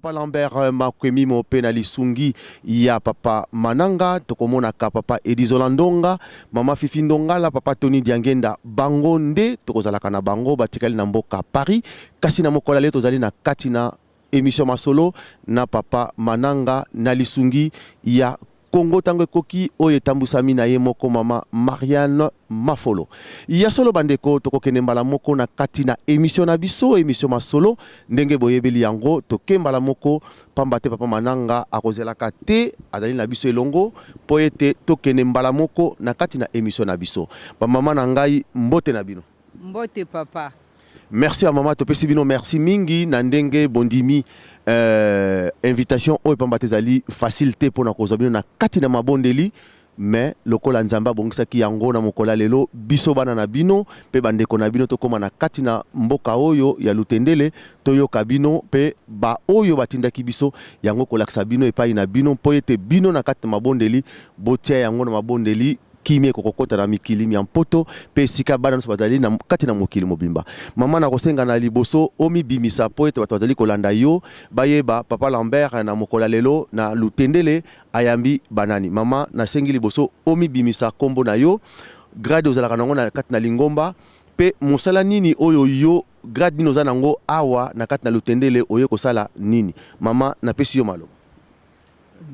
papa Lambert Makwemi mo penali sungi ya papa Mananga tokomona ka papa Edizolandonga mama Fifi Ndongala papa Tony Diangenda Bangonde tokozalaka na bango batikali na mboka Paris kasi na mokola le tozali na katina émission masolo na papa Mananga na lisungi ya Congo tango koki oye tambusami na ye moko mama Marianne Mafolo. Ya solo bandeko tokokene mbala moko na katina émission na biso émission masolo ndenge boyebeli yango tokembala moko pambate papa Mananga akozelaka te azali na biso elongo po ete tokene mbala moko na katina émission na biso. Ba mama na ngai mbote na bino. Mbote papa. Merci à maman topesi bino merci mingi na ndenge bondimi invitation o pambate zali facilité pour na kozobino na katina mabondeli mais lokola nzamba bongisaki yango na mokola lelo biso bana na bino pe bandeko na bino tokoma na katina mboka oyo ya Lutendele toyoka bino pe ba oyo batindaki biso yango kolakisa bino epai na bino po ete bino na katina mabondeli botia yango na mabondeli kimie kokokota na mikili miampoto pe sika bana nso bazali na kati na mokili mobimba mama na kosenga na liboso omi bimisa po ete bato bazali kolanda yo bayeba papa Lambert na mokola lelo na Lutendele ayambi banani mama na sengi liboso omi bimisa kombo na yo grade ozalaka nango na kati na Lingomba pe mosala nini oyo yo grade nini oza nango awa na kati na Lutendele oyo kosala nini mama na pesi yo malo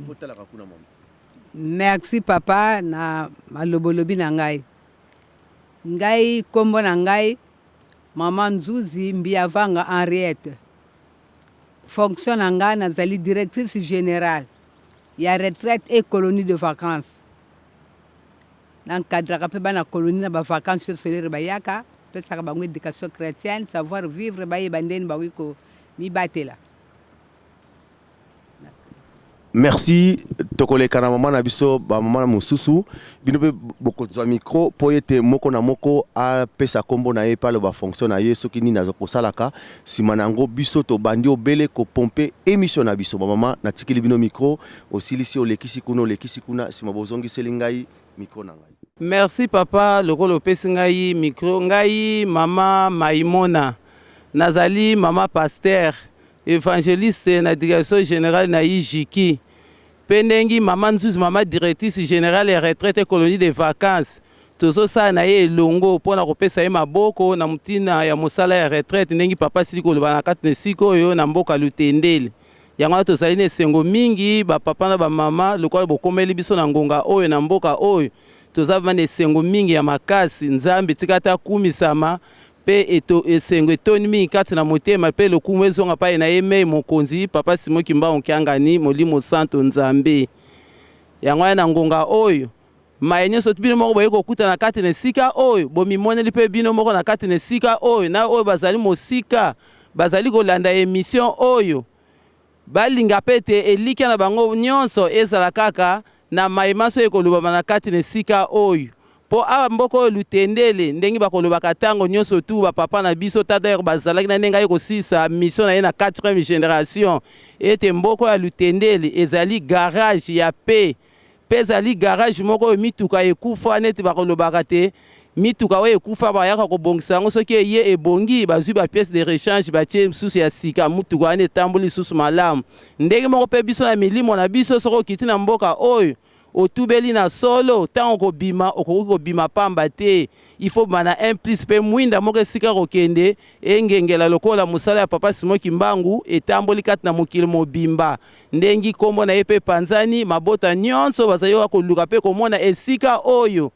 fotalaka kuna mama. Merci papa na malobolobi na ngai. Ngai kombo na ngai Mama Nzuzi Mbiavanga Henriette. Fonction na ngai nazali directrice générale ya retraite et colonie de vacances. N'encadraka pe bana colonie na ba vacances sur bayaka pe saka bango éducation chrétienne savoir vivre baye bandeni ba wiko mi batela. Merci tokole kana mama na biso ba mama na mususu bino pe bokozwa micro po ete moko na moko a pesa kombo na ye palo ba fonction na ye soki ni nazo kosalaka sima nango biso to bandi obele ko pomper émission na biso mama na tikili bino micro osilisi olekisi kuna sima bozongi selingai micro na ngai. Merci papa lokolo pesi ngai micro ngai mama Maimona nazali mama pasteur évangéliste na direction générale na IJiki Pendengi mama Nzuzi mama directrice générale et retraite colonie de vacances tozo sa na ye longo pona kopesa ye maboko na mutina ya mosala ya retraite ndengi papa siliko lobana kati siko yo na mboka Lutendele yango tozali ne sengo mingi ba papa na ba mama lokola bokomeli biso na ngonga oyo na mboka oyo tozava ne sengo mingi ya makasi nzambe tikata kumisama pe eto esengo etoni mi kati na motema pe lokumu ezonga pa na yeme mokonzi papa Simon Kimba onkangani molimo santo nzambe yango na ngonga oyo mayenyo so tubino moko boyeko kuta na kati na sika oyo bomimoneli pe bino moko na kati na sika oyo na oyo bazali mosika bazali kolanda émission oyo balinga pete elika na bango nyonso ezala kaka na mayimaso ekoluba na kati na sika oyo po awa mboko Lutendele ndengi bakolobaka tango nyonso tu ba papa na biso tata bazalaki na ndenga yeko sisa mission na ye na 4e génération ete mboko ya Lutendele ezali garage ya pe ezali garage moko mituka ekufa neti bakolobaka te mituka oyo ekufa bayaka kobongisa yango soki ye ebongi bazwi ba pièce de rechange batie susu ya sika mutuka ane tamboli susu malamu ndenge moko pe biso na milimo na biso soko kiti na mboka oyo otubeli na solo tango kobima okobima pamba te il faut bana implice pe mwinda moko sika kokende engengela lokola musala ya papa Simon Kimbangu etamboli kati na mokili mobimba ndengi kombo na yepe panzani mabota nyonso bazayo koluka pe komona esika oyo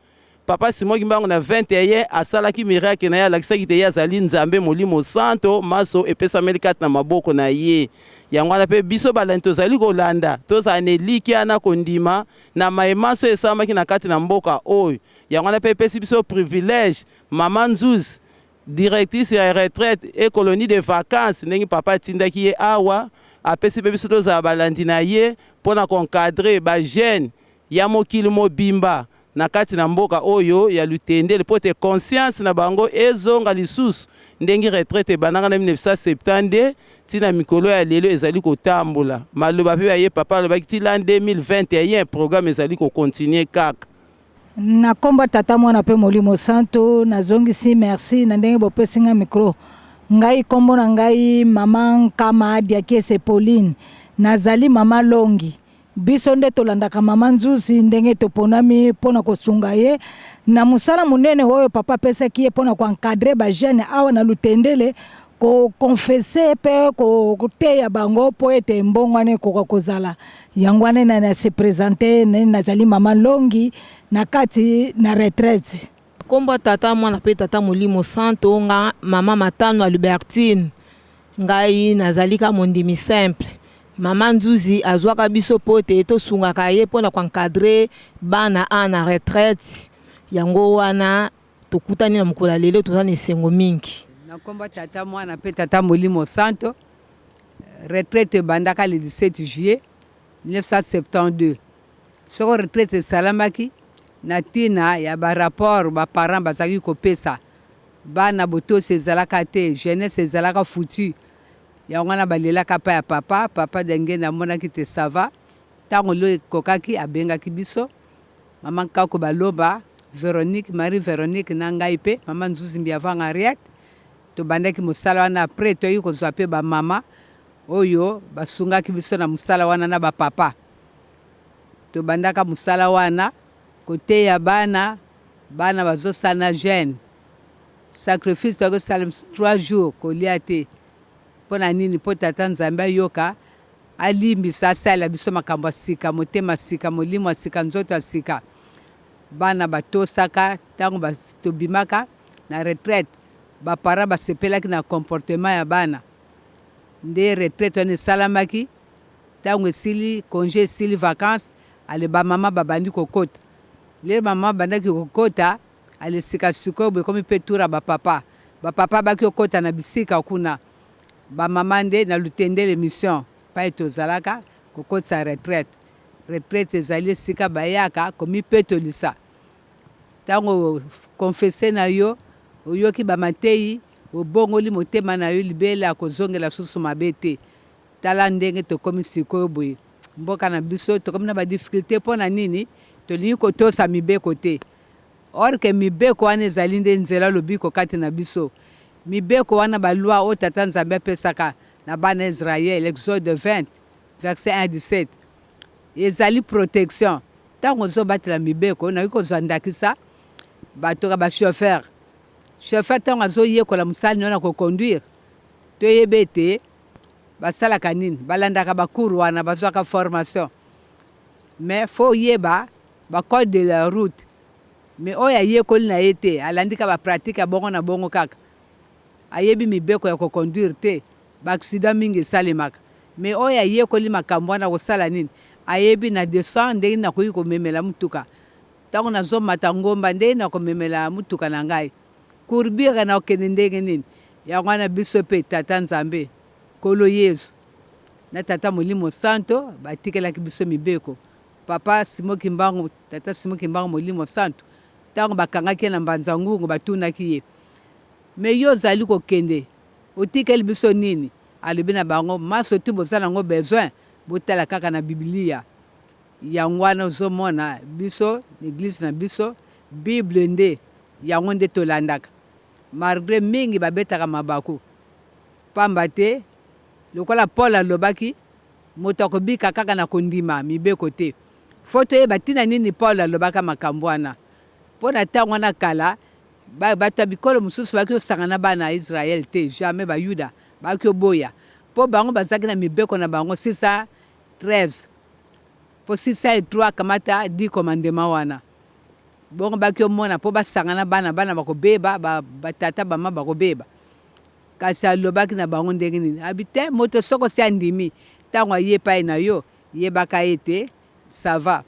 papa Simon Kimbangu na 21 asalaki miracle na ya lakisaki te ya zali nzambe molimo santo maso epesa melikati na maboko na ye yango na pe biso balanto zali kolanda toza neliki ana kondima na maemaso esamaki na kati na mboka oyo yango na pe pesi biso privilège mama Nzuzi directrice ya retraite et colonie de vacances ndenge papa tindaki ye awa apesi pe biso toza balandi na ye pona konkadre ba jeune ya mokili mobimba na kati na mboka oyo ya Lutendele po te conscience na bango ezonga lisusu ndengi retraite bananga na 1972 tina mikolo ya lelo ezali kotambola maloba pe ye papa lobaki ti l'an 2021 programme ezali ko continuer kaka na komba tata mwana pe molimo santo na zongisi merci na ndenge bopesinga micro ngai kombo na ngai mama Nkama Adiakese Pauline nazali mama Longi biso nde tolandaka mama Nzuzi ndenge toponami pona kosunga ye na musala munene oyo papa pesaki ye pona encadrer ba jeune awa na Lutendele ko confesser pe ko teya bango po ete mbongwane ko kozala yangwane na se présenter nazali mama Longi na kati na retraite kombo tata mwana pe tata Molimo Santo nga mama Matano Albertine ngai nazalika mondimi simple mama Nzuzi azwaka biso pote tosungaka ye pona encadrer bana na retraite yango wana tokutani na mukula lelo tozana esengo mingi na kombo tata mwana pe tata Molimo Santo retraite bandaka le 17 juillet 1972 soko retraite salamaki na tina ya ba rapport ba parents bazaki kopesa bana botosi ezalaka te jeunesse ezalaka foutu yango na balelaka pa ya papa denge namonaki te sava ntango lo ekokaki abengaki biso mama Nkako Baloba Marie Véronique na ngai pe mama Nzuzi Mbiavanga Henriette tobandaki mosala wana apres toyei kozwa pe bamama oyo basungaki biso na mosala wana na bapapa tobandaka mosala wana koteya bana bazosala jeune sacrifice tokosala 3 jours kolia te mpona nini mpo tata Nzambe ayoka alimbisa asala biso makambo ya sika motema sika molimo ya sika nzoto ya sika bana batosaka ntango tobimaka na retraite bapara basepelaki na comportement ya bana nde retraite wana esalamaki ntango esili congé esili vacances ale bamama babandi kokota lelo mama bandaki kokota ale sika sikoyo bekomi mpe tura bapapa baki kokota na bisika kuna bamama nde na Lutendele mission pa tozalaka kokotisa retraite ezali esika bayaka komipetolisa ntango konfese na yo oyoki bamateyi obongoli motema na yo libela ya kozongela susu mabe te tala ndenge tokomi sikoyo boye mboka na biso tokomi na badifficulté mpo na nini tolingi kotosa mibeko te or ke mibeko wana ezali nde nzela lobiko kati na biso mibeko wana balwa oyo tata Nzambe apesaka na bana Israel Exode 20 verset 1 17 ezali protection ntango ozobatela mibeko nayoki kozwa ndakisa batoka bachauffeur ntango azoyekola mosali wana koconduire toyebe ete basalaka nini balandaka bakuru wana bazwaka formation mais fo oyeba bacode de la route mais oyo ayekoli na ye te alandika bapratique ya bongo na bongo kaka ayebi mibeko ya koconduire te baaksida mingi esalemaka mais oyo ayekoli makambo wana kosala nini ayebi na descend ndenge nakoki komemela mutuka ntango nazomata ngomba ndenge nakomemela mutuka na ngai courbire na okende ndenge nini yango wana biso mpe tata Nzambe Kolo Yesu na tata Molimo Santo batikelaki biso mibeko papa Simoki Mbangu tata Simoki Mbangu Molimo Santo ntango bakangaki na mbanza ngungu batunaki ye me yo ozali kokende otikeli biso nini alobi na bango maso tu bozala yango besoin botala kaka na Biblia yango wana ozomona biso l'église na biso Bible nde yango nde tolandaka malgré mingi babetaka mabaku pamba te lokola Paul alobaki moto akobika kaka na kondima mibeko te fo toyeba ntina nini Paul alobaka makambo wana mpo na ntango wana kala bato ya bikolo mosusu baki osangana bana ya Israel te jamais bayuda baki oboya mpo bango bazalaki na mibeko na bango 613 mpo 603 kamata 10 commandement wana bongo baki omona mpo basangana bana bakobeba batata bama bakobeba kasi alobaki na bango ndenge nini abi te moto soko si andimi ntango aye epai na yo yebaka ye te ça va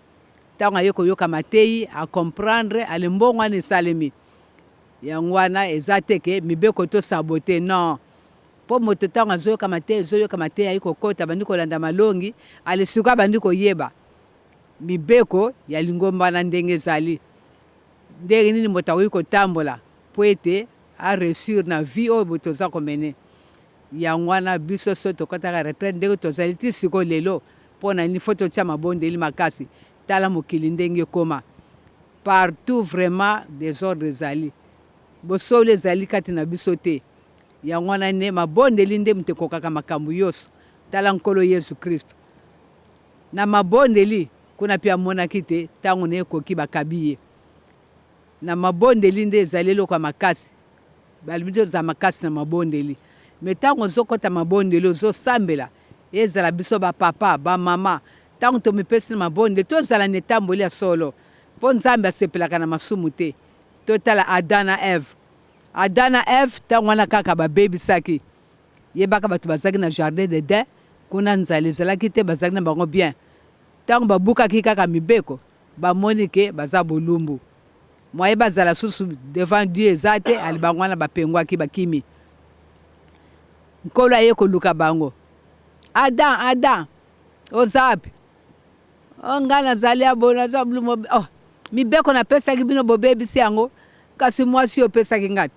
ntango aye koyoka mateyi acomprendre ale mbongo wana esalemi yango wana eza te ke mibeko tosabote non mpo moto ntango azoyoka mateyi ayi kokota bandi kolanda malongi ale sikoyo bandi koyeba mibeko ya lingomba wana ndenge ezali ndenge nini moto akoki kotambola mpo ete areusir na vie oyo boye toza komene yango wana biso so tokɔtaka retraite ndenge tozali ti sikoyo lelo mpo na nini fo totia mabondeli makasi tala mokili ndenge ekoma partout vraiment desordre ezali bosolo ezali kati na biso te yango wana nde mabondeli nde moto ekokaka makambo nyonso tala nkolo yesu kristo na mabondeli kuna mpe amonaki te ntango na ekoki bakabi ye na mabondeli nde ezali eloko ya makasi balobi te ozala makasi na mabondeli me ntango ozokɔta mabondeli ozosambela ezala biso bapapa bamama ntango tomipesi na mabondeli tozala na etamboli ya solo mpo nzambe asepelaka na masumu te totala Adam na Eve ntango wana kaka babebisaki yebaka bato bazalaki na jardin de Eden kuna nzala ezalaki te bazalaki na bango bien ntango babukaki kaka mibeko bamoni ke baza bolumbu mwaye bazala susu devant Dieu eza te ali bango wana bapengwaki bakimi nkolo aye koluka bango Adam oza wapi nga nazali abona za bulumo mibeko napesaki bino bobebisi yango kasi mwasi opesaki ngati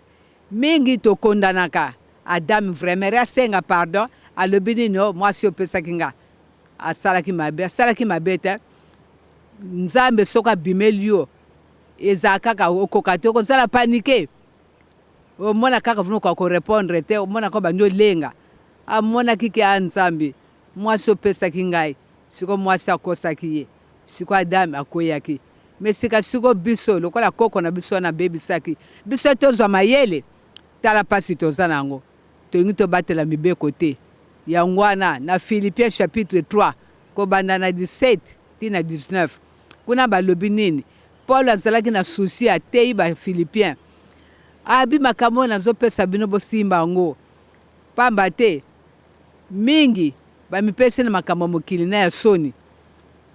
mingi tokondanaka Adam vraiment asenga pardon alobi nini mwasi opesaki nga asalaki mabe te nzambe soki abimeli yo eza kaka okoka te okozala panike omona kaka vuna okoka korepondre te omona ko bandi olenga amonaki ke nzambe mwasi opesaki ngai siko mwasi akosaki ye siko Adam akoyaki me sika siko biso lokola koko na biso wana bebisaki biso tozwa mayele tala mpasi toza nango tolingi tobatela mibeko te yango wana na Philippiens chapitre 3 kobanda na 17 ti na 19 kuna balobi nini Paul azalaki na susi ateyi baphilipien abi makambo nazopesa bino bosimba yango pamba te mingi bamipesi na makambo mokili na ya soni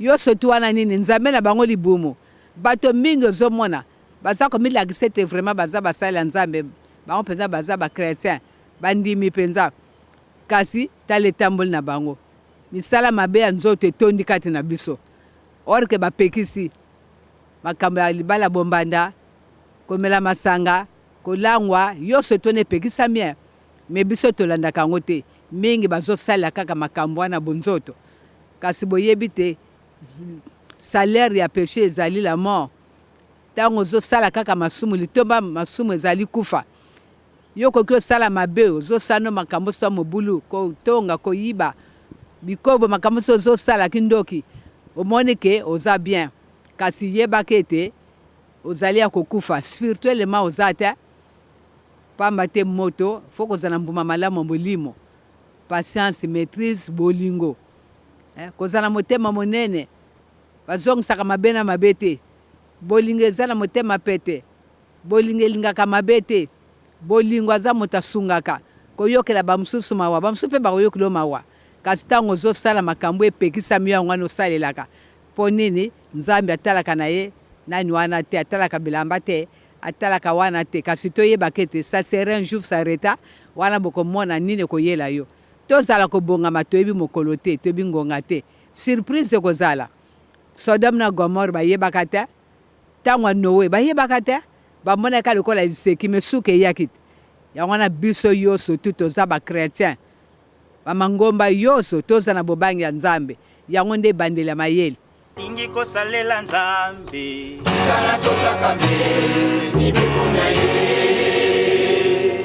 nyonso ti wana nini nzambe na bango libumu bato mingi ozomona baza komilakisa ete vraiment baza basali ya nzambe bango mpenza baza bakretien bandimi mpenza kasi tala etamboli na bango misala mabe ya nzoto etondi kati na biso orke bapekisi makambo ya libala bombanda komela masanga kolangwa nyonso toni epekisami me biso tolandaka yango te mingi bazosala kaka makambo wana bonzoto kasi boyebi te salaire ya péché ezali la mort ntango ozosala kaka masumu litomba masumu ezali kufa yo koki osala mabe ozosala makambo so mobulu kotonga koyiba bikobo makambo so ozosalaki ndoki omoni ke oza bien kasi yebaka ete ozali ya kokufa spirituellement oza te pamba te moto fo kozala mbuma malamu molimo patience maîtrise bolingo kozala motema monene bazongisaka mabe na mabe te bolingo eza na motema pete bolingo elingaka mabe te bolingo aza moto asungaka koyokela bamosusu mawa bamosusu mpe bakoyokela mawa kasi ntango ozosala makambo epekisami yango wana osalelaka mpo nini nzambe atalaka na ye nani wana te atalaka bilamba te atalaka wana te kasi toyebaka ete ça serait un jour s'arrêta wana bokomona nini koyela yo tozala kobongama toyebi mokolo te toyebi ngonga te surprise ekozala Sodome na Gomore bayebaka te ntango ya Noe bayebaka te bamonaka lokola liseki me suka eyaki te yango wana biso nyonso tu toza bakretien bamangomba nyonso toza na bobangi ya nzambe yango nde ebandeli ya mayele ingi kosalela nzambe kana tozaka mbe mibeko na ye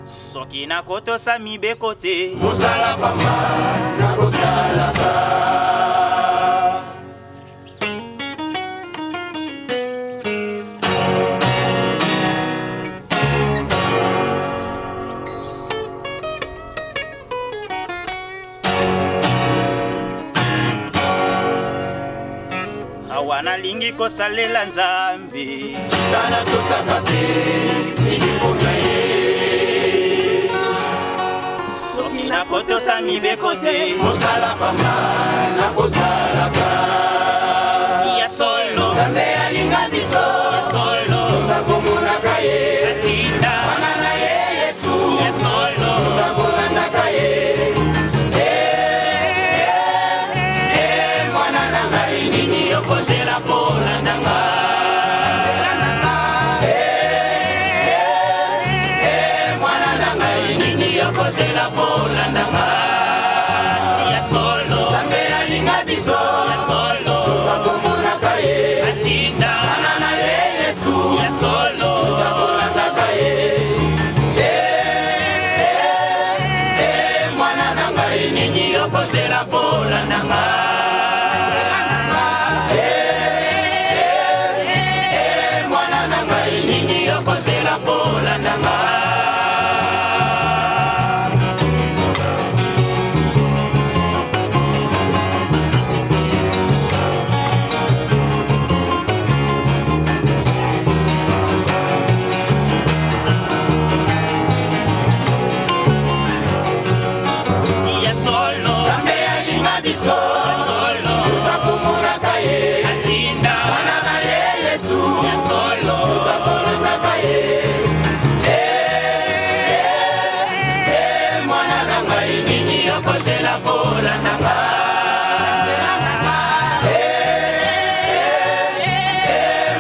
soki nakotosa mibeko te mosala pamba nakosalaka awana lingi kosalela nzambe kana tozaka mbe mibeko na ye soki nakotosa mibeko te mosala pamba nakosalaka ya solo nzambe alinga biso ya solo tozakomonaka ye atinda wana na ye yesu ya solo tozakolandaka ye mwana na ngai nini yokozela kolandanga mwana na ngai nini yokozela kolandanga ya solo nzambe alinga biso ya solo tozakomonaka ye atinda wana na ye yesu ya solo Yesu ya solo tozakolandaka ye mwana na ngai nini okozela kolandanga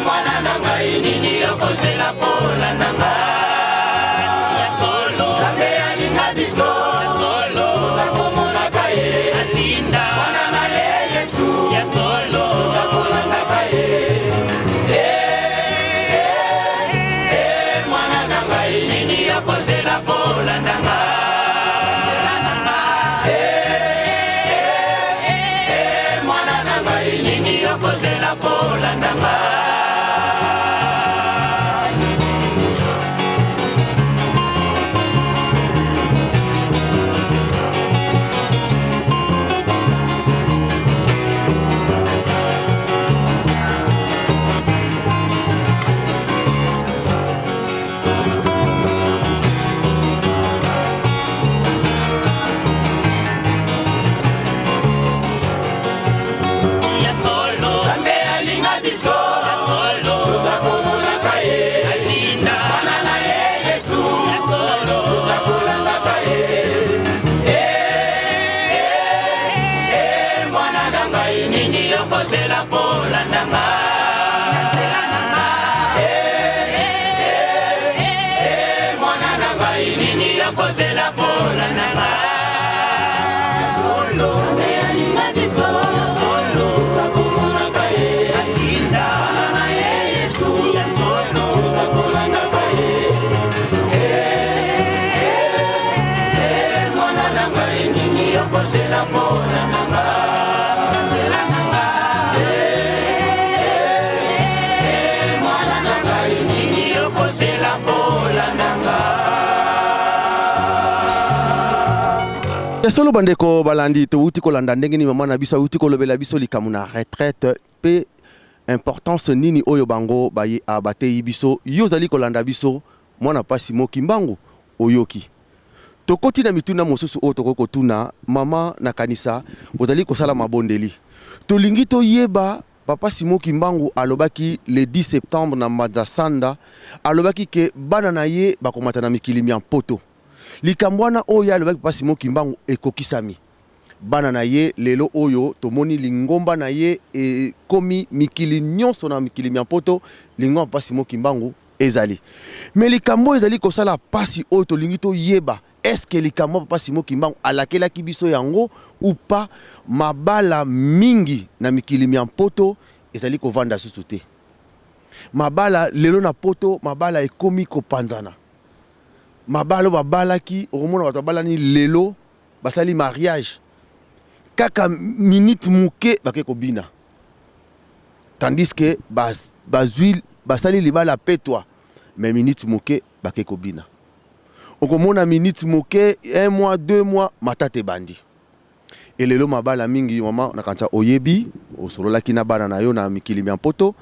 mwana na ngai nini okozela kolandanga ya solo Nzambe alinga biso ya solo tozakomonaka ye atinda mwana na ye Yesu ya solo tozakolandaka ye mwana na ngai nini okozela kolandanga mwana na ngai nini okozela kolandanga okozela kolandanga mwana na ngai nini okozela kolandanga solo alinga biso solo tozakomonaka ye atinda mwana na ye Yesu ya solo tozakolandaka ye mwana na ngai nini okozela kolandanga solo bandeko balandi touti kolanda ndenge ni mama na biso touti kolobela biso likamu na retraite pe importance nini oyo bango baye abatei biso yozali kolanda biso mwana pasi moki mbangu oyoki tokoti na mituna mosusu oyo tokoko tuna mama na kanisa bozali kosala mabondeli tolingi toyeba papa Simoki Mbangu alobaki le 10 septembre na Mazasanda alobaki ke bana na ye bakomata na mikili mia poto likambwana oyo alobaki papa Simoki Mbangu ekokisami bana na ye lelo oyo tomoni lingomba na ye e komi mikili nyonso na mikili mia poto lingomba papa Simoki Mbangu ezali mais likambo ezali kosala pasi oyo tolingi toyeba est-ce que likambo papa Simoki Mbangu alakelaki biso yango ou pas mabala mingi na mikili mia poto ezali kovanda susu te mabala lelo na poto mabala ekomi kopanzana mabalo babalaki okomona bato babalani lelo basali mariage kaka minute muke bake kobina tandis que bazwil basali libala petwa mais minute muke bake kobina okomona minute muke 1 mois 2 mois matate bandi et lelo mabala mingi mama nakanta oyebi osololaki na bana na yo na mikili mia poto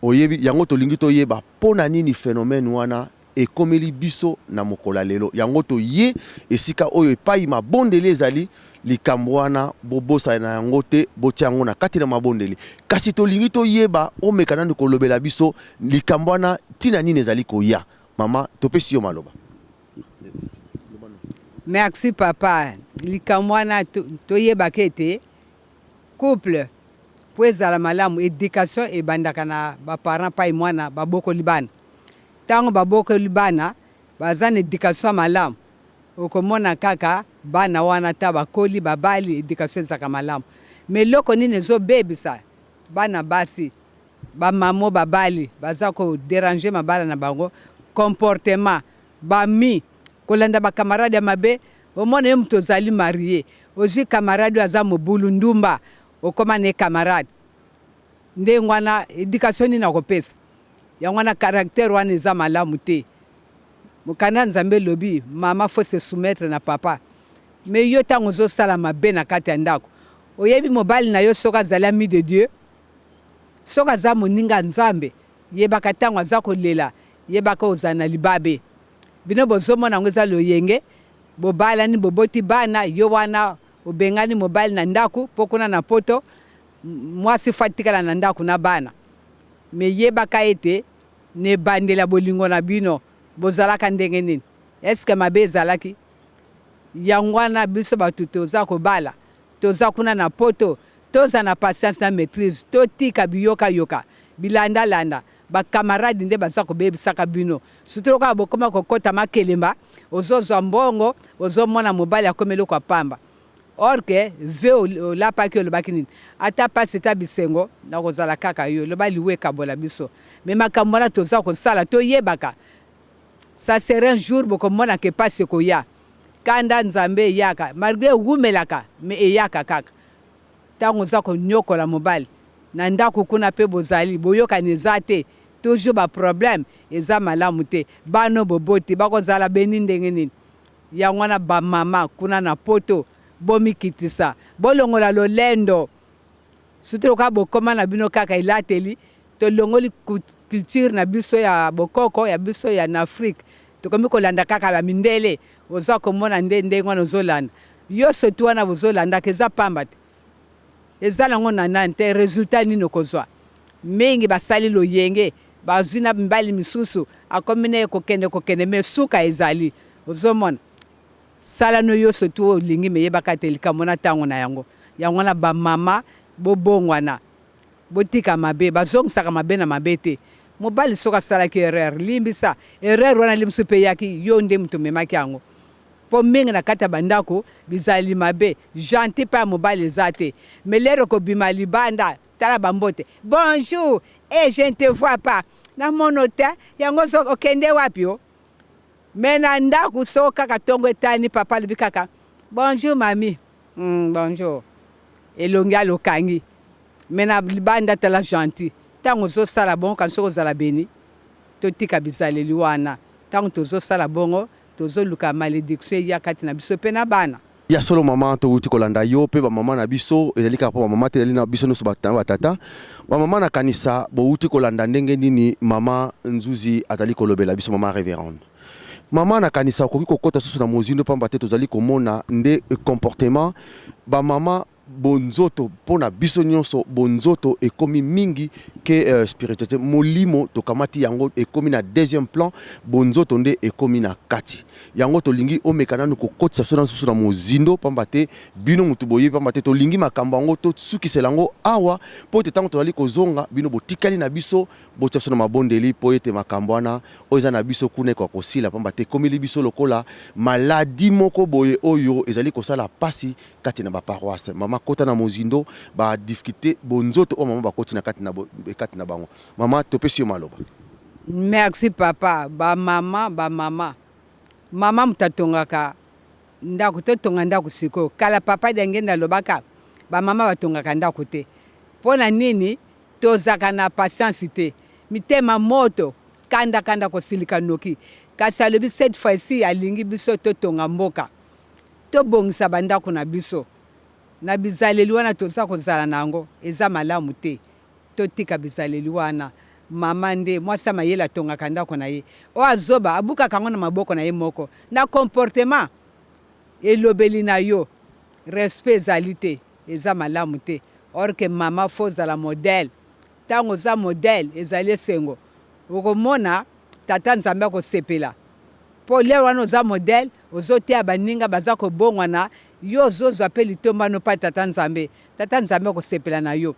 oyebi yango tolingi toyeba pona nini phénomène wana ekomeli biso na mokola lelo yango toye esika oyo epai mabondeli ezali likambo wana bobosa na yango te botiango na kati na mabondeli kasi tolingi toyeba omekana ndi kolobela biso likambo wana tina nini ezali koya mama topesi yo maloba. Merci papa. Likamwana toyeba kete couple poeza la malamu éducation et bandakana ba parents pa mwana baboko libana. Tango baboko libana bazana éducation malamu. Okomona kaka bana wana tabakoli babali éducation zaka malamu. Mais loko nini zo baby sa bana basi ba mamo babali bazako déranger mabala na bango comportement bami kolanda ba camarade mabe omone mtu zali marié oji camarade aza mobulu ndumba okoma ne camarade nde ngwana éducation ni na kopesa ya ngwana caractère wana eza malamu te mukana nzambe lobi mama faut se soumettre na papa mais yo tango zo sala mabe na kati ya ndako oyebi mobali na yo soka zali ami de Dieu soka za moninga nzambe yebaka tango aza kolela yebaka ozana libabe bino bozomona ngo eza loyenge bobala ni boboti bana yo wana obengani mobali na ndaku pokuna na poto mwasi fatikala na ndaku na bana me yebaka ete ne bandela bolingo na bino bozalaka ndenge nini. Eske mabe ezalaki yango wana biso bato toza kobala toza kuna na poto toza na patience na maîtrise totika biyoka bilandalanda bakamaradi nde baza kobebisaka bino surtout kaka bokoma kokota makelemba ozozwa mbongo ozomona mobali akomi eloko ya pamba. Or ke ve olapaki olobaki nini ata pasi eta bisengo nakozala kaka yo loba liwe ekabola biso me makambo wana toza kosala toyebaka ça serait un jour bokomona ke pasi ekoya kanda nzambe eyaka malgré wumelaka me eyaka kaka ntango oza konyokola mobali na ndako kuna mpe bozali boyokani eza te toujours baproblème eza malamu te bano boboti bakozala beni ndenge nini yango wana bamama kuna na poto bomikitisa bolongola lolendo surtout ka bokoma na bino kaka elateli tolongoli culture na biso ya bokoko ya biso ya na Afrique tokomi kolanda kaka bamindele oza komona ndenge wana ozolanda yo sotu wana bozolandaka eza pamba te eza nango na nani te resultat nini okozwa mingi basali loyenge bazwi na mibali misusu akomi na ye kokende me suka ezali ozomona sala no yo sotu olingi meyebaka te likambo na ntango na yango yango wana bamama bobongwana botika mabe bazongisaka mabe na mabe te mobali soki asalaki erreur limbisa erreur wana limbiso mpe eyaki yo nde moto omemaki yango mpo mingi na kati ya bandako bizali mabe gentil mpe ya mobali eza te me lero kobima libanda tala bambote bonjour et je ne te vois pas na mono te yango so okende wapi yo me na ndako so kaka ntongo etani papa alobi kaka bonjour mami bonjour elongi alokangi me na libanda tala gentil ntango ozosala bongo kandi soki ozala beni totika bizaleli wana ntango tozosala bongo tozoluka malédiction eya kati na biso mpe na bana ya solo mama touti kolanda yo mpe bamama na biso ezali kaka mpo bamama te ezali na biso nyonso batata bamama na kanisa bouti kolanda ndenge nini mama Nzuzi azali kolobela biso mama révérende mama na kanisa okoki kokota susu na mozindo pamba te tozali komona nde comportement bamama bonzoto pona biso nyonso bonzoto ekomi mingi ke spiritualité molimo tokamati yango ekomi na deuxième plan bonzoto nde ekomi na kati yango tolingi omekana no kokotisa susu na mozindo pamba te bino mutu boye pamba te tolingi makambo yango to sukisela yango awa po te tango tozali kozonga bino botikali na biso botia na mabondeli po ete makambo wana oza na biso kuna kwa kosila pamba te komili biso lokola maladi moko boye oyo ezali kosala pasi kati na ba paroisse mama kota na mozindo ba difficulté bonzoto o mama bakoti na kati na bango mama topesi yo maloba. Merci papa mama mutatongaka ndako totonga ndako siko kala papa denge na lobaka mama batongaka ndako te pona nini tozaka na patience te mitema moto kanda kosilika noki kasi alobi cette fois-ci alingi biso totonga mboka tobongisa bandako na biso na bizaleli wana toza kozala nango eza malamu te totika bizaleli wana mama nde mwasi mayela tongaka ndako na ye o azoba abukaka ngo na maboko na ye moko na comportement elobeli na yo respect ezali te eza malamu te or ke mama fo ozala modèle ntango oza modèle ezali esengo okomona tata nzambe akosepela mpo lero wana oza modèle ozoteya baninga baza kobongwana yo ozozwa mpe litombano mpa tata nzambe akosepela na yo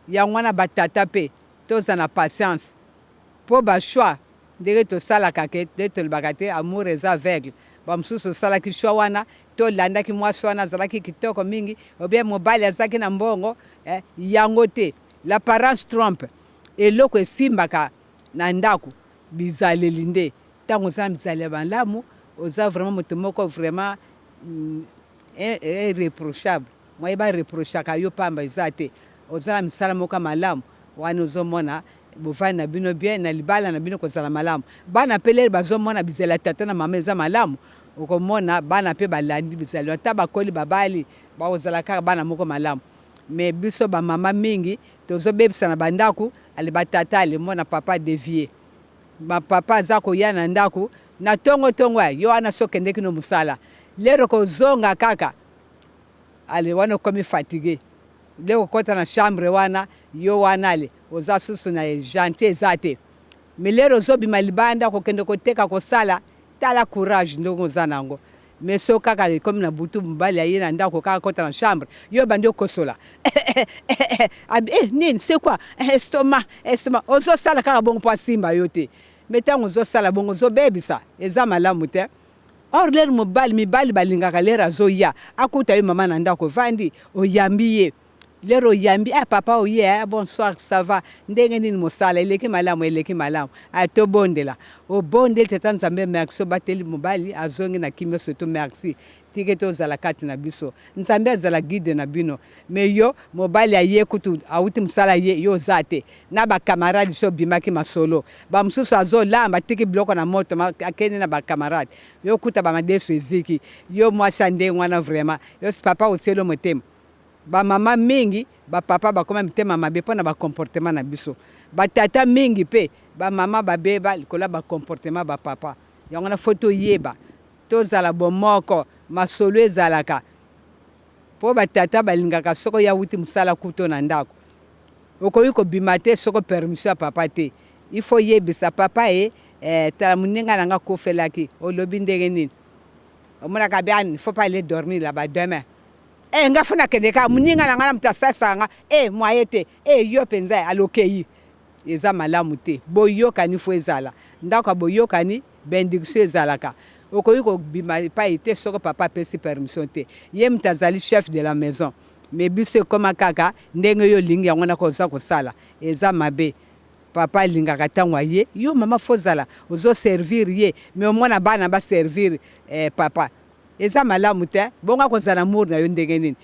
yango wana batata mpe toza na patience mpo bashoi ndenge tosalaka ke nde tolobaka te amour eza aveugle bamosusu osalaki shoi wana tolandaki mwasi wana azalaki kitoko mingi obie mobali azalaki na mbongo yango te l'apparence trompe eloko esimbaka na ndako bizaleli nde ntango oza na bizaleli malamu oza vraiment moto moko vraiment irréprochable moyeba reprochaka yo pamba eza te oza na misala moko malamu wana ozomona bovandi na bino bien na libala na bino kozala malamu bana mpe lere bazomona bizala tata na mama eza malamu okomona bana mpe balandi bizali ata bakoli babali bakozala kaka bana moko malamu me biso bamama mingi tozobebisa na bandako ale batata alemona papa devie bapapa aza koya na ndako na tongo yo wana sokendeki no mosala lero kozonga kaka ale wana okomi fatigué le okɔta na chambre wana yo wana le oza susu na gentil eza te me lero ozobima libanda kokende koteka kosala tala courage ndenge oza nango me so kaka komi na butu mobali aye na ndako kaka kota na chambre yo bandi okosola nini c'est quoi estomac ozosala kaka bongo mpo asimba yo te me ntango ozosala bongo ozobebisa eza malamu te or lere mibali balingaka lere azoya akuta yo mama na ndako vandi oyambi ye lero oyambi papa oye bonsoir ça va ndenge nini mosala eleki malamu tobondela obondeli tata nzambe merci obateli mobali azongi na kimio soto merci tike tozala kati na biso nzambe azala guide na bino me yo mobali aye kutu awuti mosala ye yo oza te na bakamarade so obimaki masolo bamosusu azolamba tiki biloko na moto akende na bakamarade yo kuta bamadeso eziki yo mwasi andenge wana vraiment yo papa osieli motema bamama mingi bapapa bakoma mitema mabe mpo na bacomportement na biso batata mingi mpe bamama babeba likola bacomportement bapapa yango na fo toyeba tozala bomoko masolo ezalaka mpo batata balingaka soko ya wuti mosala kuto na ndako okoki kobima te soko permission ya papa te ifo yebisa papa tala moninga nanga kofelaki olobi ndenge nini omonaka biani faut pas aller dormir là-bas demain nga funa kende ka muninga na ngana mtasasanga mwaye te yo penza alokei eza malamu te boyokani fo ezala ndako boyokani bendiction ezalaka okoki kobima pa ete soko papa pesi permission te ye mtazali chef de la maison me biso ekoma kaka ndenge yo lingi yango na koza kosala eza mabe papa alingaka ntango aye yo mama fo zala ozoservir ye me omona bana baservir papa eza malamu te bonga kozala amour na yo ndenge nini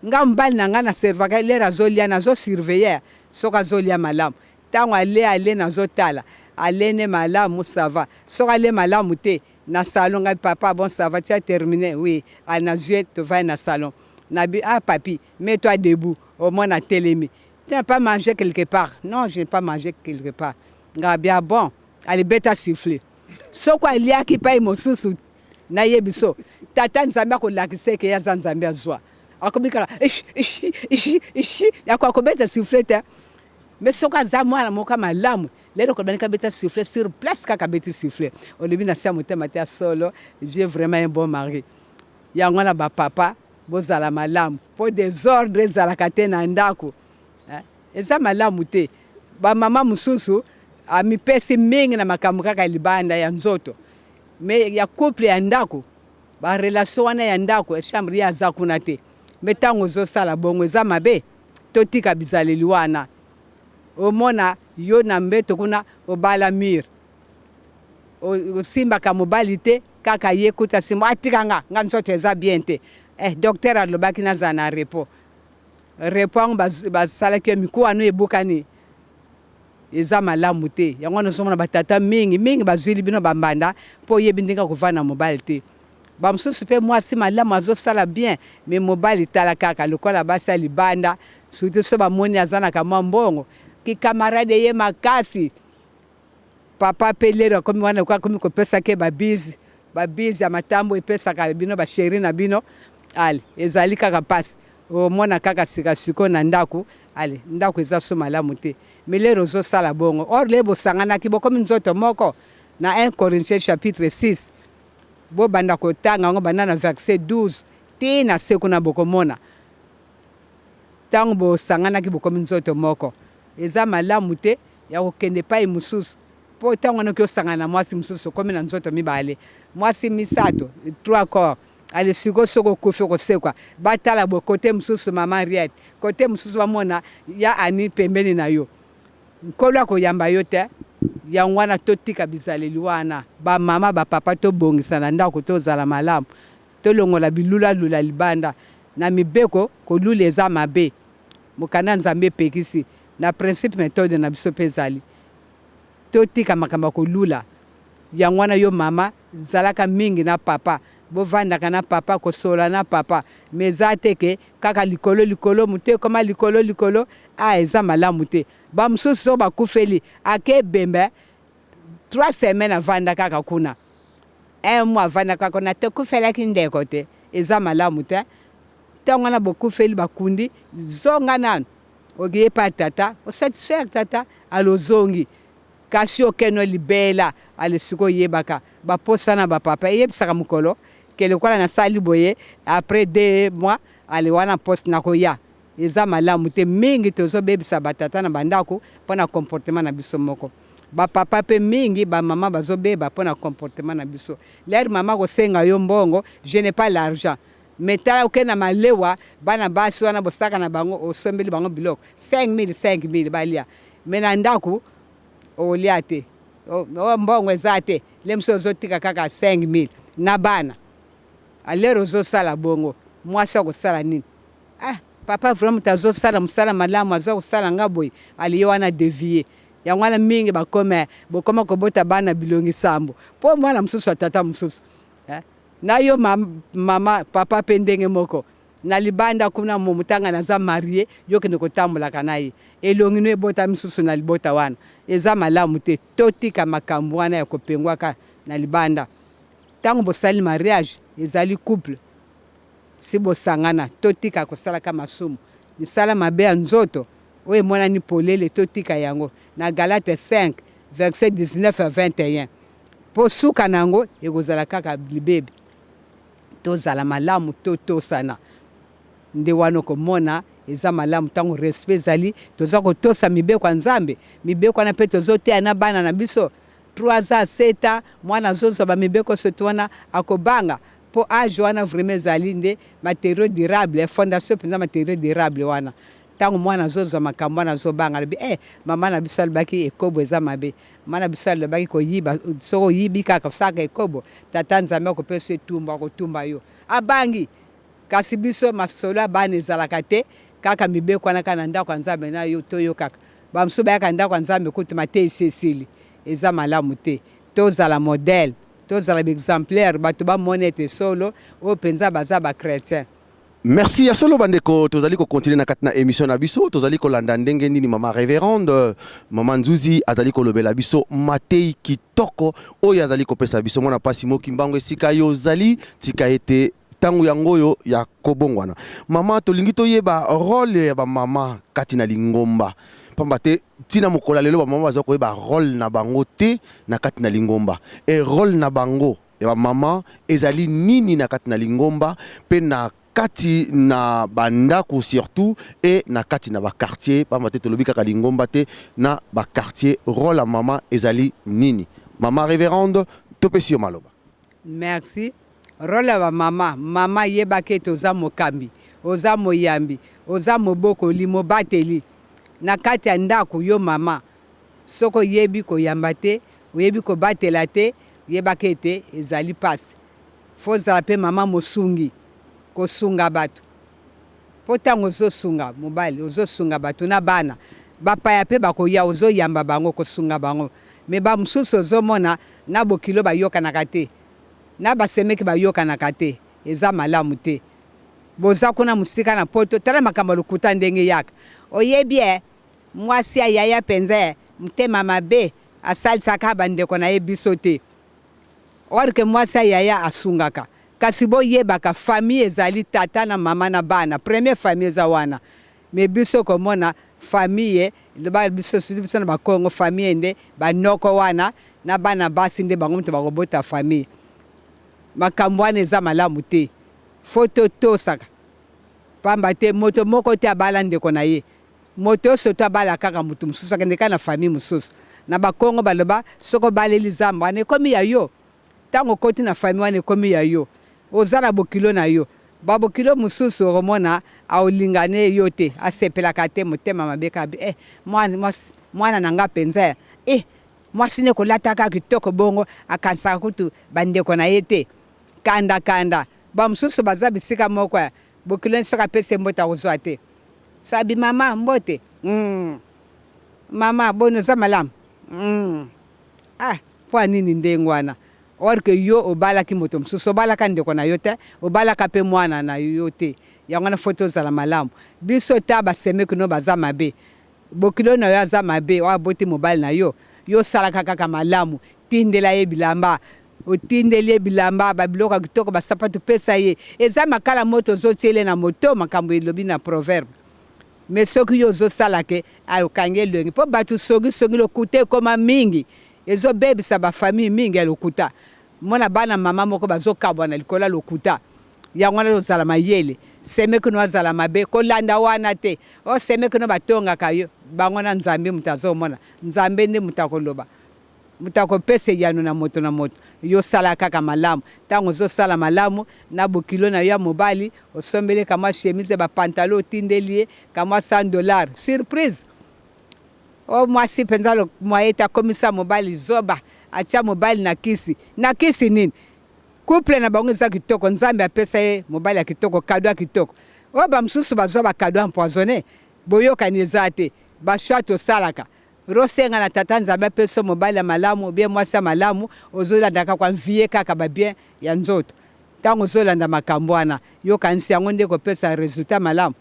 nga mobali na ngai na servaka lere azolia nazosurveiller soki azolia malamu ntango ale nazotala alene malamu sava soki ale malamu te na salon ngai papa bon sava tu as terminé oui anazue tovai na salon nabi papi mets-toi debout au moins na telemi tu n'as pas mangé quelque part non je n'ai pas mangé quelque part nga bien bon allez beta siffler soko aliaki pai mosusu na yebiso tata nzambe akolakisa eke yaza nzambe azwa akomikala akobeta sifflet te me soko aza mwana moko malamu lelo kobanika beta sifflet sur place kaka beti sifflet olobi na sia motema te solo j'ai vraiment un bon mari yango na bapapa bozala malamu mpo desordre ezalaka te na ndako eza malamu te bamama mosusu amipesi mingi na makambo kaka libanda ya nzoto me ya couple ya ndako barelation wana ya ndako chambre ya aza kuna te me ntango ozosala bongo eza mabe totika bizaleli wana omona yo na mbeto kuna obala mire osimbaka mobali te kaka ye kuta simo atikanga nga nzoto eza bien te docteur alobaki nazala na repos yango basalaki miku wana ebukani eza malamu te yango nazomona batata mingi bazwili bino bambanda mpo oyebi ndenge kovanda mobali te bamosusu mpe mwasi malamu azosala bien me mobali tala kaka lokola basi ya libanda surtout so bamoni aza na kamwa mbongo kikamarade ye makasi papa mpe lero akomi wana akomi kopesaki babizi ya matambo epesaka bino basheri na bino ale ezali kaka pasi omona kaka sikasiko na ndako ale ndako eza so malamu te me lero ozosala bongo or le bosanganaki bokomi nzoto moko na 1 Corinthiens chapitre 6 bobanda kotanga yango banda na verset 12 ti na se kuna bokomona ntango bosanganaki bokomi nzoto moko eza malamu te ya kokende pai mosusu mpo ntango noki osangana na mwasi mosusu okomi na nzoto mibale mwasi misato 3 corps ale siko soko okufi kosekwa batala bo kote mosusu mama Riette kote mosusu bamona ya ani pembeni na yo nkolo akoyamba yo te yango wana totika bizaleli wana bamama bapapa tobongisa na ndako tozala malamu tolongola bilula libanda na mibeko kolula eza mabe mokanda nzambe epekisi na principe méthode na biso mpe ezali totika makambo kolula yango wana yo mama zalaka mingi na papa bovandaka na papa kosola na papa me eza teke kaka likolo moto ekoma likolo eza malamu te bamosusu so bakufeli ake bembe 3 semaines avanda kaka kuna 1 mois avanda kaka kuna tokufelaki ndeko te eza malamu te ntango wana bokufeli bakundi zonga nanu oye pa tata osatisfaire tata alozongi kasi okeno libela ale siko yebaka baposana bapapa eyebisaka mokolo kelekola nasali boye après 2 mois ale wana poste nakoya eza malamu te mingi tozobebisa batata na bandako mpona comportement na biso moko bapapa mpe mingi bamama bazobeba mpona comportement na biso lere mama kosenga yo mbongo je n'ai pas l'argent mais tala oke na malewa bana basi wana bosaka na bango osombeli bango biloko 5000 balia me na ndako olia te mbongo eza te lemso ozotika kaka 5000 na bana alero ozosala bongo mwasi akosala nini papa vraiment azosala mosala malamu aza kosala nga boye aliye wana devie yango wana mingi bokoma kobota bana bilongi sambo mpo mwana mosusu atata mosusu na yo mama papa mpe ndenge moko na libanda kuna momutanga naza marie yokende kotambolaka na ye elongi no ebota misusu na libota wana eza malamu te totika makambo wana ya kopengwaka na libanda ntango bosali mariage ezali couple si bosangana totika kosalaka masumu misala mabe ya nzoto oyo emonani polele totika yango na Galate 5 verset 19 à 21 mpo suka na yango ekozala kaka libebi tozala malamu totosana nde wana okomona eza malamu ntango respect ezali toza kotosa mibeko ya nzambe mibeko wana mpe tozoteya na bana na biso 3 ans 7 ans mwana azozwa bamibeko soki wana akobanga mpo age wana vraiment ezali nde matériau durable fondation mpenza matériau durable wana ntango mwana azozwa makambo wana azobanga alobi mama na biso alobaki ekobo eza mabe mama na biso alobaki koyiba soki oyibi kaka osaka ekobo tata nzambe akopesa etumbu akotumba yo abangi kasi biso masolo ya bana ezalaka te kaka mibeko wana kaka na ndako ya nzambe na yo to yo kaka bamosusu bayaka ndako ya nzambe kutuma te esesili eza malamu te tozala modele tozala baexemplaire bato bamona ete solo oyo mpenza baza bachrétien. Merci ya solo bandeko tozali ko continuer na kati na émission na biso tozali ko landa ndenge nini mama révérende mama Nzuzi azali ko lobela biso matei kitoko oyo azali ko pesa biso mwana pasi moki mbango esika yo zali tika ete tangu yango yo ya kobongwana mama tolingi toyeba rôle ya ba mama kati na lingomba pamba te tina mokola lelo ba mama baza koyeba rôle na bango te na kati na lingomba et rôle na bango ya ba mama ezali nini na kati na lingomba pe na kati na bandako surtout et na kati na ba quartier pamba te tolobi kaka lingomba te na ba quartier rôle la mama ezali nini mama révérende topesi yo maloba. Merci. Rôle ya mama mama yebake toza mokambi oza moyambi oza moboko limo bateli na kati ya ndako yo mama soko yebi koyamba te oyebi kobatela te yebake te ezali pasi fozala pe mama mosungi kosunga bato po ntango ozosunga mobali ozosunga bato na bana bapaya mpe bakoya ozoyamba bango kosunga bango me bamosusu ozomona na bokilo bayokanaka te na basemeki bayokanaka te eza malamu te boza kuna mosika na poto tala makambo lokuta ndenge yaka oyebi mwasi ya yaya mpenza motema mabe asalisaka bandeko na ye biso te orke mwasi ya yaya asungaka kasi boyebaka famille ezali tata na mama na bana premier famille eza wana me biso komona famille biso na bakongo famille nde banoko wana na bana basi nde bango moto bakobota famille makambo wana eza malamu te fo totosaka pamba te moto moko te abala ndeko na ye moto oso to abala kaka moto mosusu akende kaka na famille mosusu na bakongo baloba soko obaleli zamba wana ekomi ya yo ntango okoti na famille wana ekomi ya yo oza na bokilo na yo babokilo mosusu okomona aolingane yo te asepelaka te motema mabe kabi mwana na nga mpenza mwasi ne kolataka kitoko bongo akanisaka kutu bandeko na ye te kanda bamosusu baza bisika moko bokilo soki apesi mbote akozwa te sabi mama mbote mama boni oza malamu mpo nini ndenge wana orke yo obalaki moto mosusu obalaka ndeko na yo te obalaka mpe mwana na yo te yango wana fo tozala malamu biso te basemeki no baza mabe bokilo na yo aza mabe oyo aboti mobali na yo yo osalaka kaka malamu tindela ye bilamba otindeli ye bilamba babiloko ya kitoko basapato pesa ye eza makala moto ozotiele na moto makambo elobi na proverbe me soki yo ozosala ke okangi elongi mpo bato songisongi lokuta ekoma mingi ezobebisa bafamille mingi ya lokuta mona bana mama moko bazokabwa na likolo ya lokuta yango wana ozala mayele semeki no azala mabe kolanda wana te semeki no batongaka yo bango na nzambe moto azomona nzambe nde moto akoloba moto akopesa eyano na moto yosala kaka malamu ntango ozosala malamu na bokilo na yo ya mobali osombeli kamwa chemise bapantalo otindeli ye kamwa $100 surprise mwasi mpenza mwaye akomisa mobali zoba atia mobali na kisi nini couple na bango eza kitoko nzambe apesa ye mobali ya kitoko kado ya kitoko bamosusu bazwa bakado empoisonné boyokani eza te bashwa tosalaka rosenga na tata nzambe apesa mobali ya malamu bien mwasi ya malamu ozolandaka kwa mvie kaka babien ya nzoto ntango ozolanda makambo wana yokanisi yango nde kopesa resultat malamu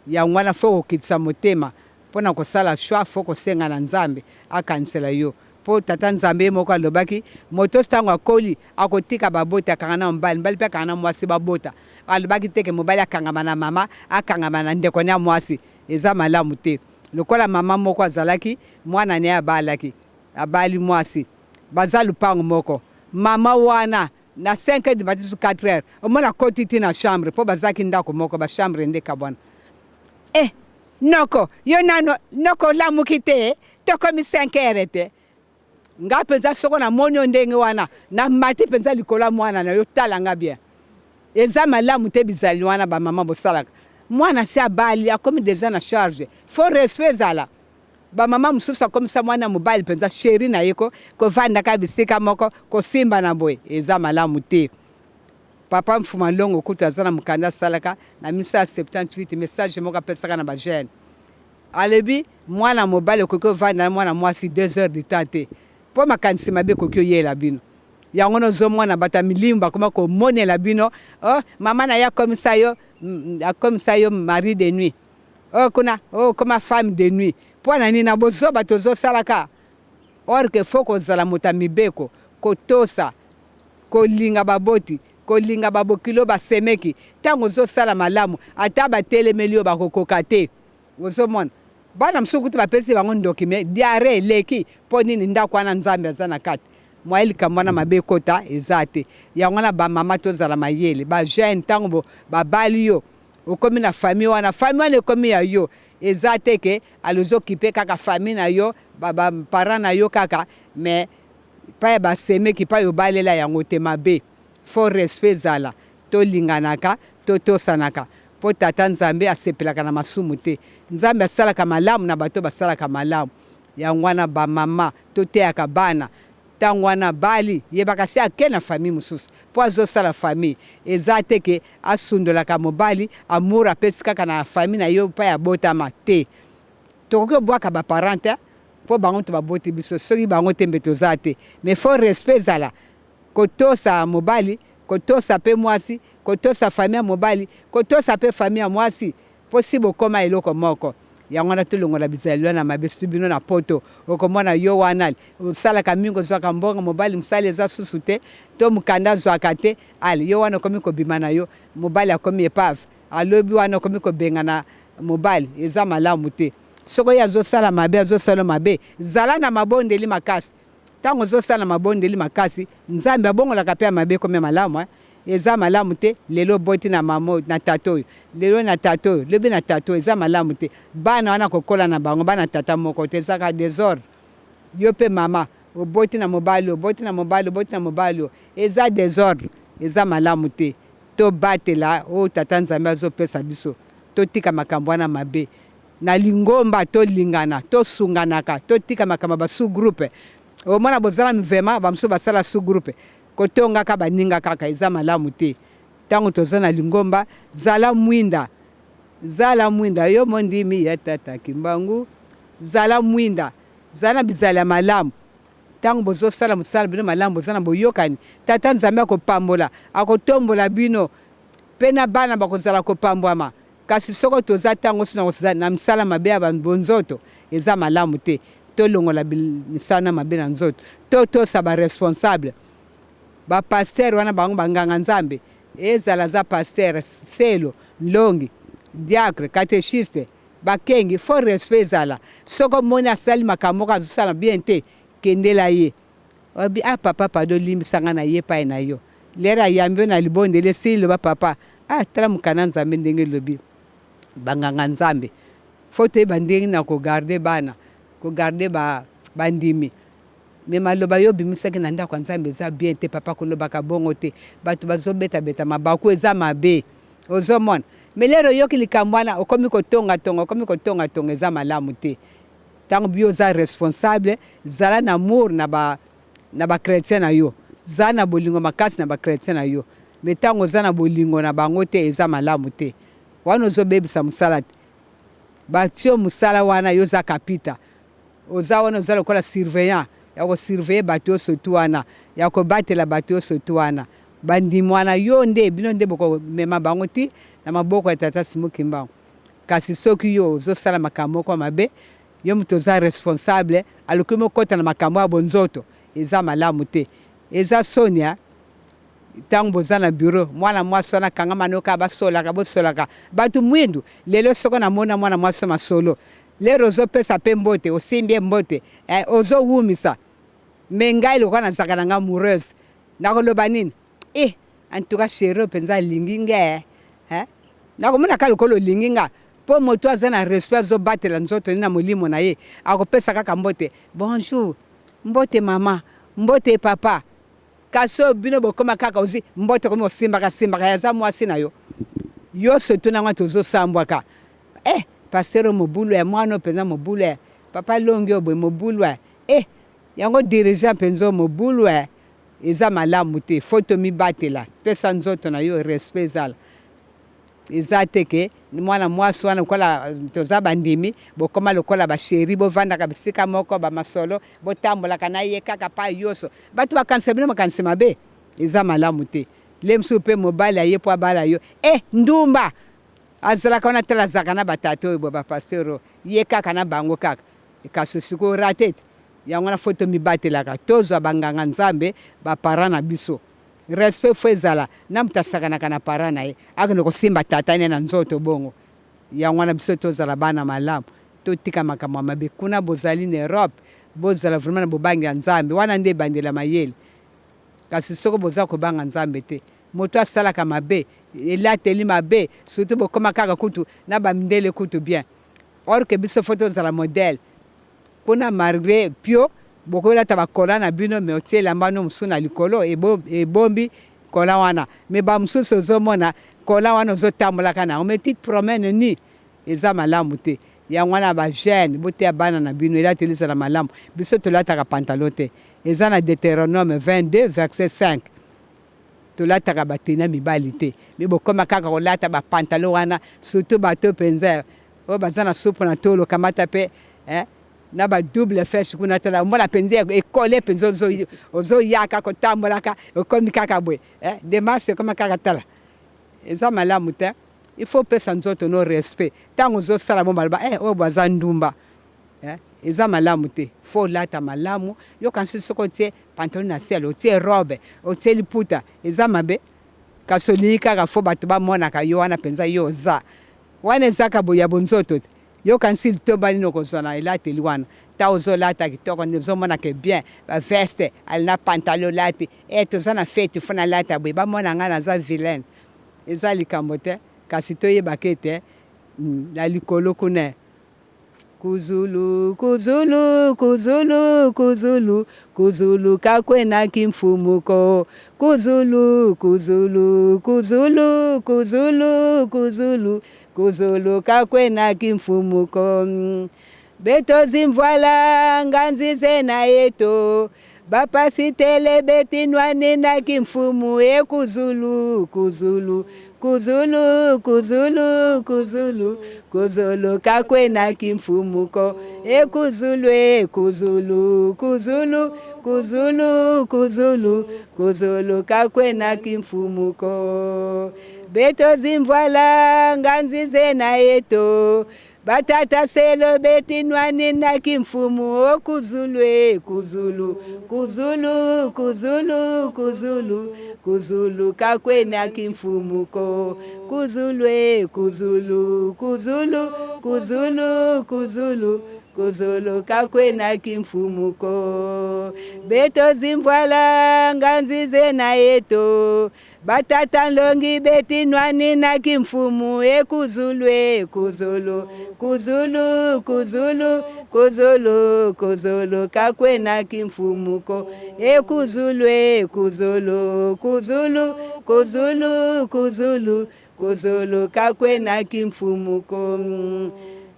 yango wana fo kokitisa motema mpona kosala shwa fo kosenga na nzambe akanisela yo mpo tata nzambe ye moko alobaki moto ntango akoli akotika babota akanga na mobali mpe akanga na mwasi babota alobaki teke mobali akangama na mama akangama na ndeko ya mwasi eza malamu te lokola mama moko azalaki mwana ne abalaki abali mwasi baza lupango moko mama wana na 5 du matin 4 heures omona koti ti na chambre mpo bazalaki ndako moko bachambre nde kabwana noko yo nano noko lamuki te tokomi 5 heures te nga mpenza soko namoni yo ndenge wana na mati mpenza likolo ya mwana na yo talanga bien eza malamu te bizali wana bamama bosalaka mwana si abali akomi deja na charge fo respect ezala bamama mosusu akomisa mwana mobali mpenza sheri na ye kovandaka bisika moko kosimba na boye eza malamu te papa mfuma longo kutu aza na mokanda asalaka na 1978 message moko apesaka na bagene alebi mwana mobali okoki ovanda na mwana mwasi 2 heures du temps te mpo makanisi mabe ekoki oyela bino yango nozomona bato ya milimbu bakoma komonela bino mama na ye akomisa yo mari de nuit kuna koma femme de nuit mpo na nini na bozoba tozosalaka or ke fo kozala moto ya mibeko kotosa kolinga baboti kolinga babokilo basemeki ntango ozosala malamu ata batelemeli yo bakokoka te ozomona bana mosusu kutu bapesi bango ndoki me diare eleki mpo nini ndako wana nzambe aza na kati mwa likambo wana mabe ekota eza te yango wana bamama tozala mayele bagene ntango babali yo okomi na famille wana ekomi ya yo eza te ke alozokipe kaka famille na yo baparent na yo kaka me pa ya basemeki pa yobalela yango te mabe fo respect ezala tolinganaka totosanaka mpo tata nzambe asepelaka na masumu te nzambe asalaka malamu na bato basalaka malamu yango wana bamama toteyaka bana ntango wana bali yebaka si ake na famille mosusu mpo azosala famille eza te ke asundolaka mobali amour apesi kaka na famille na yo mpa ya botama te tokoki obwaka baparent te mpo bango to baboti biso soki bango te mbe toza te mais fo respect ezala kotosa mobali kotosa mpe mwasi kotosa famille ya mobali kotosa mpe famille ya mwasi mpo si bokoma eloko moko yango wana tolongola bizali wana mabe soki bino na poto okomona yo wana osalaka mingi ozwaka mbongo mobali mosali eza susu te to mokanda azwaka te ale yo wana okomi kobima na yo mobali akomi epave alobi wana okomi kobenga na mobali eza malamu te soko ye azosala mabe azosala mabe zala na mabondeli makasi ntango ozosala mabondeli makasi nzambe abongolaka mpe ya mabe komi malamu eza malamu te lelo boti na mama na tata oyo lelo na tata oyo lobi na tata oyo eza malamu te bana wana kokola na bango bana tata moko te ezaka désordre yo mpe mama oboti na mobali oboti na mobali oboti na mobali eza désordre eza malamu te tobatela oyo tata nzambe azopesa biso totika makambo wana mabe na lingomba tolingana tosunganaka totika makambo basu groupe omona bozala mvema bamosusu basala su groupe kotongaka baninga kaka eza malamu te ntango toza na lingomba zala mwinda yo mondimi ya tata kimbangu zala mwinda zala na bizala ya malamu ntango bozosala mosala bino malamu boza na boyokani tata nzambe akopambola akotombola bino mpe na bana bakozala kopambwama kasi soko toza ntango sina koza na misala mabe ya bonzoto eza malamu te tolongola misala na mabe na nzoto totosa baresponsable bapaster wana bango banganga nzambe ezala za paster selo longi diacre catéchiste bakengi fo respect ezala soko moni asali makambo azosala bien te kendela ye obi papa pado limbisanga na ye epai na yo lere ayambi yo na libondele esili loba papa tala mokana nzambe ndenge lobi banganga nzambe fo toyeba ndenge na kogarde bana kogarde bandimi me maloba yo bimisaki na ndako ya nzambe eza bien te papa kolobaka bongo te bato bazobetabeta mabaku eza mabe ozomona me lero oyoki likambo wana okomi kotongatonga eza malamu te ntango bio oza responsable zala na amour na bakretien na yo zala na bolingo makasi na bakretien na yo me ntango oza na bolingo na bango te eza malamu te wana ozobebisa mosala te batio mosala wana yo oza kapita oza wana oza lokola surveillant ya kosurveille bato nyonso tu wana ya kobatela bato nyonso tu wana bandimi wana yo nde bino nde bokomema bango ti na maboko ya tata Simoki Mbangu kasi soki yo ozosala makambo moko mabe yo moto oza responsable aluki mokota na makambo ya bonzoto eza malamu te eza sonia ntango boza na bureau mwana mwasi wana kangama noka bosolaka bato mwindu lelo soko namona mwana mwasi masolo lero ozopesa mpe mbote osimbi mbote ozowumisa me ngai lokola nazalaka na nga amoureuse nakoloba nini antuka sheri mpenza alingi nge nakomonaka lokolo olingi nga mpo moto aza na respect azobatela nzoto ni na molimo na ye akopesa kaka mbote bonjour mbote mama mbote papa kasi bino bokoma kaka ozi mbote komi osimbaka yaza mwasi na yo yo soto nango tozosambwaka pasteur mobulu ya mwana mpenza mobulu ya papa longi obwe mobulu ya yango dirigeant mpenza mobulu ya eza malamu te foto mibatela pesa nzoto na yo respect ezala eza te ke mwana mwasi wana lokola toza bandimi bokoma lokola basheri bovandaka bisika moko bamasolo botambolaka na ye kaka pa yoso bato bakanisa bino makanisi mabe eza malamu te lemsu mpe mobali aye po abala yo ndumba azalaka wana tala azalaka na batata oyo bapastero ye kaka na bango kaka kasi siko rate te yango wana foto mibatelaka tozwa banganga nzambe bapara na biso respect fo ezala na moto asakanaka na para na ye akende kosimba tata ne na nzoto bongo yango wana biso tozala bana malamu totika makambo mabe kuna bozali na Europe bozala vraiment na bobangi ya nzambe wana nde ebandela mayele kasi soko boza kobanga nzambe te moto asalaka mabe elateli mabe surtout bokoma kaka kutu na bamindele kutu bien or ke biso fo tozala modele kuna malgré pio bokolata bakola na bino me otie elamba no mosusu na likolo ebombi kola wana me bamosusu ozomona kola wana ozotambolaka nango me tite promene ni eza malamu te yango wana bagene boteya bana na bino elateli ezala malamu biso tolataka pantalon te eza na Deutéronome 22 verset 5 tolataka batena mibali te me bokoma kaka kolata bapantalon wana surtout bato mpenza oyo baza na supu na tolo kamata mpe na badouble feshe kuna tala mona mpenza ekole mpenza ozoyaka kotambolaka okomi kaka bwe demarche ekoma kaka tala eza malamu te il faut pesa nzoto no respect ntango ozosala mo baloba oyo baza ndumba eza malamu te fo lata malamu yo kanisi soko otie pantalon na sele otie robe otie liputa eza mabe kasi olingi kaka fo bato bamonaka yo wana mpenza yo oza wana ezaka boya bonzoto te yo kanisi litomba nini okozwa na elateli wana ta ozolata kitoko ozomonaka bien baveste ali na pantalon lati toza na feti fo na lata boye bamona ngai naza vilaine eza likambo te kasi toyebaka ete na likolo kuna kuzulu kuzulu kuzulu kuzulu kuzulu kakwenaki mfumuko kuzulu kuzulu kuzulu kuzulu kuzulu kuzulu kakwenaki mfumuko betozi mvwala nganzize na yeto bapasitele betinwani naki mfumu kuzulu kuzulu kuzulu kuzulu kuzulu kuzulu kakwenaki mfumuko kuzulu kuzulu kuzulu kuzulu kuzulu kuzulu kakwenaki mfumuko betozi mvwala nganzize na yeto batata selo beti nwani na kimfumu o kuzulu kuzulu kuzulu kuzulu kuzulu kuzulu kakwe na kimfumu ko kuzulu kuzulu kuzulu kuzulu kuzulu kuzulu kakwe na kimfumu ko beto zimvwala nganzize na yeto batata longi beti nwani na kimfumu kuzulu kuzulu kuzulu kuzulu kuzulu kuzulu kakwe na kimfumu ko kuzulu kuzulu kuzulu kuzulu kuzulu kuzulu kakwe na kimfumu ko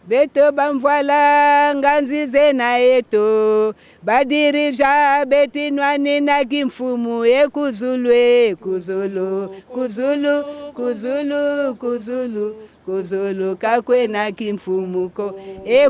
beto bamvwala nganzize na yeto badirija beti nwani na kimfumu kuzulu kuzulu kuzulu kuzulu kuzulu kuzulu kakwe na kimfumu ko